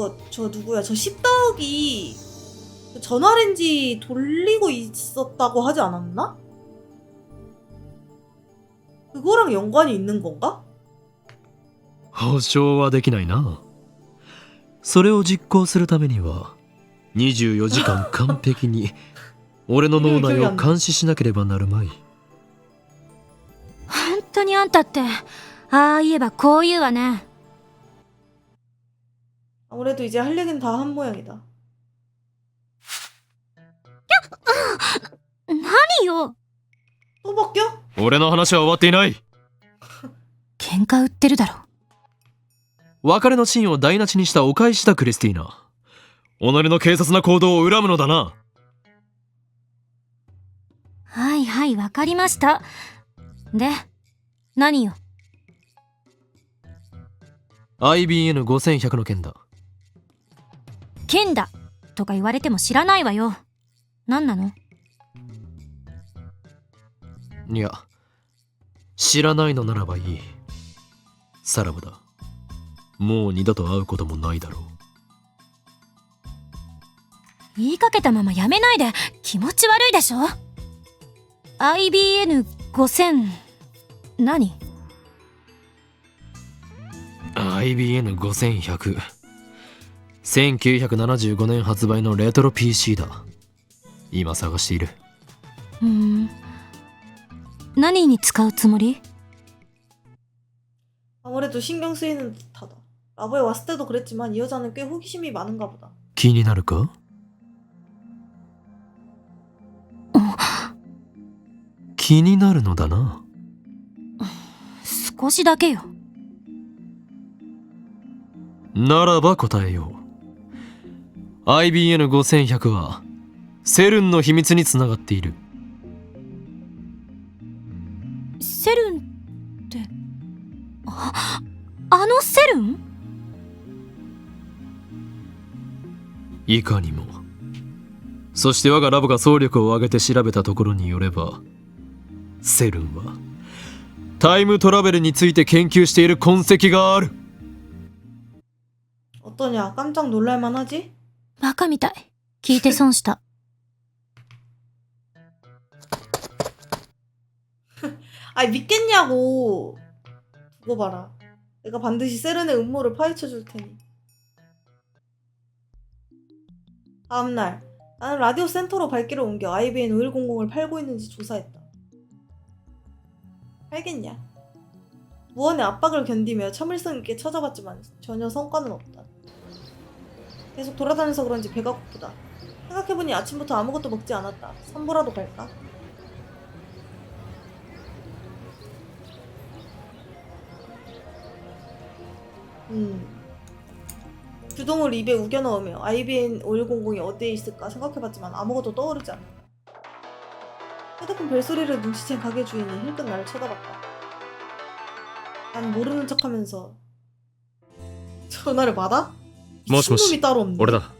누구야? 저 십덕이 그 전화레인지 돌리고 있었다고 하지 않았나? 그거랑 연관이 있는 건가? 保証はできないな。それを実行するためには24時間完璧に俺の脳内を監視しなければなるまい。本当にあんたってああ言えばこう言うわね。 아무래도 이제 할 얘기는 다 한 모양이다. 何よ。 또 바뀌어? 俺の話は終わっていない。喧嘩売ってるだろ。別れのシーンを台無しにしたお返しだクリスティーナ。己の軽率な行動を恨むのだな。はいはいわかりました。で何よ。 IBN5100 の件だ。剣だとか言われても知らないわよ。何なの？いや、知らないのならばいい。さらばだ。もう二度と会うこともないだろう。言いかけたままやめないで。気持ち悪いでしょ。 IBN5000 何？ IBN5100 1975年発売のレトロ PC だ。今探している。何に使うつもり？ 아무래도 신경 쓰이는 듯하다. 라보에 왔을 때도 그랬지만 이 여자는 꽤 호기심이 많은가 보다. 気になるか？気になるのだな。少しだけよ。ならば答えよう。 IBN5100 はセルンの秘密につながっている。セルンってあのセルン？いかにも。そして我がラボが総力を挙げて調べたところによれば、セルンはタイムトラベルについて研究している痕跡がある。 어떠냐? 깜짝 놀랄만 하지? バカみたい。聞いて損した。 아니 믿겠냐고. 두고 봐라. 내가 반드시 세렌의 음모를 파헤쳐 줄 테니. 다음날 나는 라디오 센터로 발길을 옮겨 IBN 5100을 팔고 있는지 조사했다. 팔겠냐? 무언의 압박을 견디며 참을성 있게 찾아봤지만 전혀 성과는 없다. 계속 돌아다녀서 그런지 배가 고프다. 생각해보니 아침부터 아무것도 먹지 않았다. 산보라도 갈까? 규동을 입에 우겨 넣으며 IBN 5100이 어디에 있을까 생각해봤지만 아무것도 떠오르지 않는다. 휴대폰 벨소리를 눈치챈 가게 주인이 힐끗 나를 쳐다봤다. 난 모르는 척하면서 전화를 받아? 미친놈이 따로 없네. 俺だ。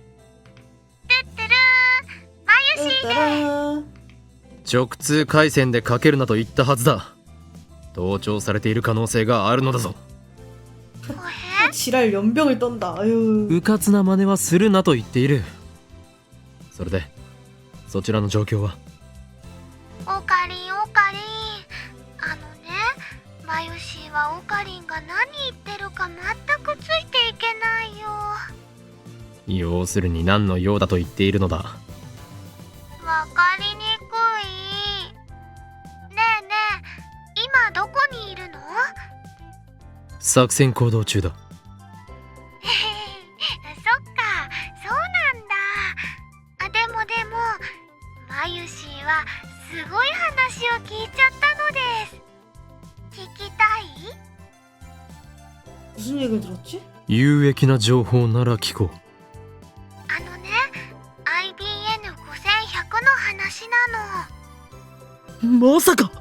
直通回線でかけるなと言ったはずだ。盗聴されている可能性があるのだぞ。 지랄 연병을 떤다. 아유. うかつな真似はするなと言っている。それでそちらの状況は？オカリンオカリン、マユシーはオカリンが何言ってるか全くついていけないよ。要するに何の用だと言っているのだ。わかりにくい。ねえねえ、今どこにいるの？作戦行動中だ。そっか、そうなんだ。でもマユシーはすごい話を聞いちゃったのです。聞きたい？ 무슨 얘기를 들었지? 有益な情報なら聞こう。IBN5100 の話なの。まさか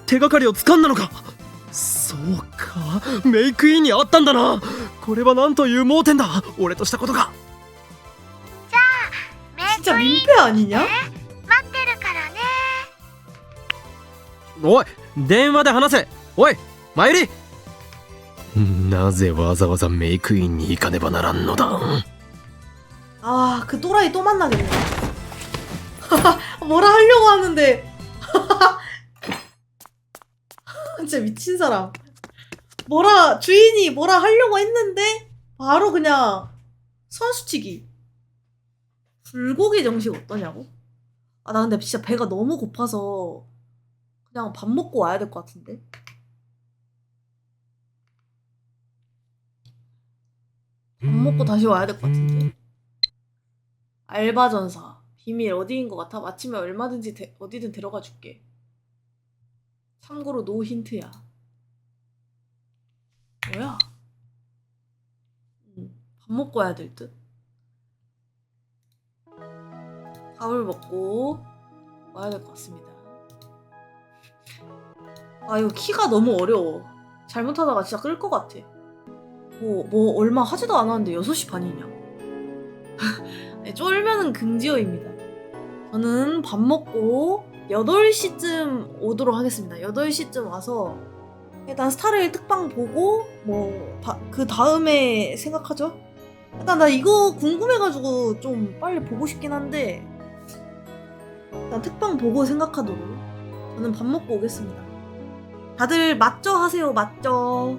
手がかりをつかんだのか。そうか、メイクインにあったんだな。これはなんという盲点だ俺としたことが 진짜 민폐 아니냐? 待ってるからね。おい電話で話せ。おいマユリ。なぜわざわざメイクインに行かねばならんのだ 아, 그 또라이 또 만나겠네. 뭐라 하려고 하는데. 진짜 미친 사람. 주인이 뭐라 하려고 했는데, 바로 그냥 선수치기. 불고기 정식 어떠냐고? 아, 나 근데 진짜 배가 너무 고파서 그냥 밥 먹고 와야 될 것 같은데. 밥 먹고 다시 와야 될 것 같은데. 알바 전사. 비밀 어디인 것 같아? 마치면 얼마든지 어디든 데려가 줄게. 참고로 노 힌트야. 뭐야? 밥 먹고 와야 될 듯? 밥을 먹고 와야 될 것 같습니다. 아, 이거 키가 너무 어려워. 잘못하다가 진짜 끌 것 같아. 뭐 얼마 하지도 않았는데 6시 반이냐. 네, 쫄면은 금지어입니다. 저는 밥 먹고 8시쯤 오도록 하겠습니다. 8시쯤 와서 일단 스타레일 특방 보고 그 다음에 생각하죠. 일단 나 이거 궁금해가지고 좀 빨리 보고 싶긴 한데 일단 특방 보고 생각하도록. 저는 밥 먹고 오겠습니다. 다들 맞죠 하세요. 맞죠.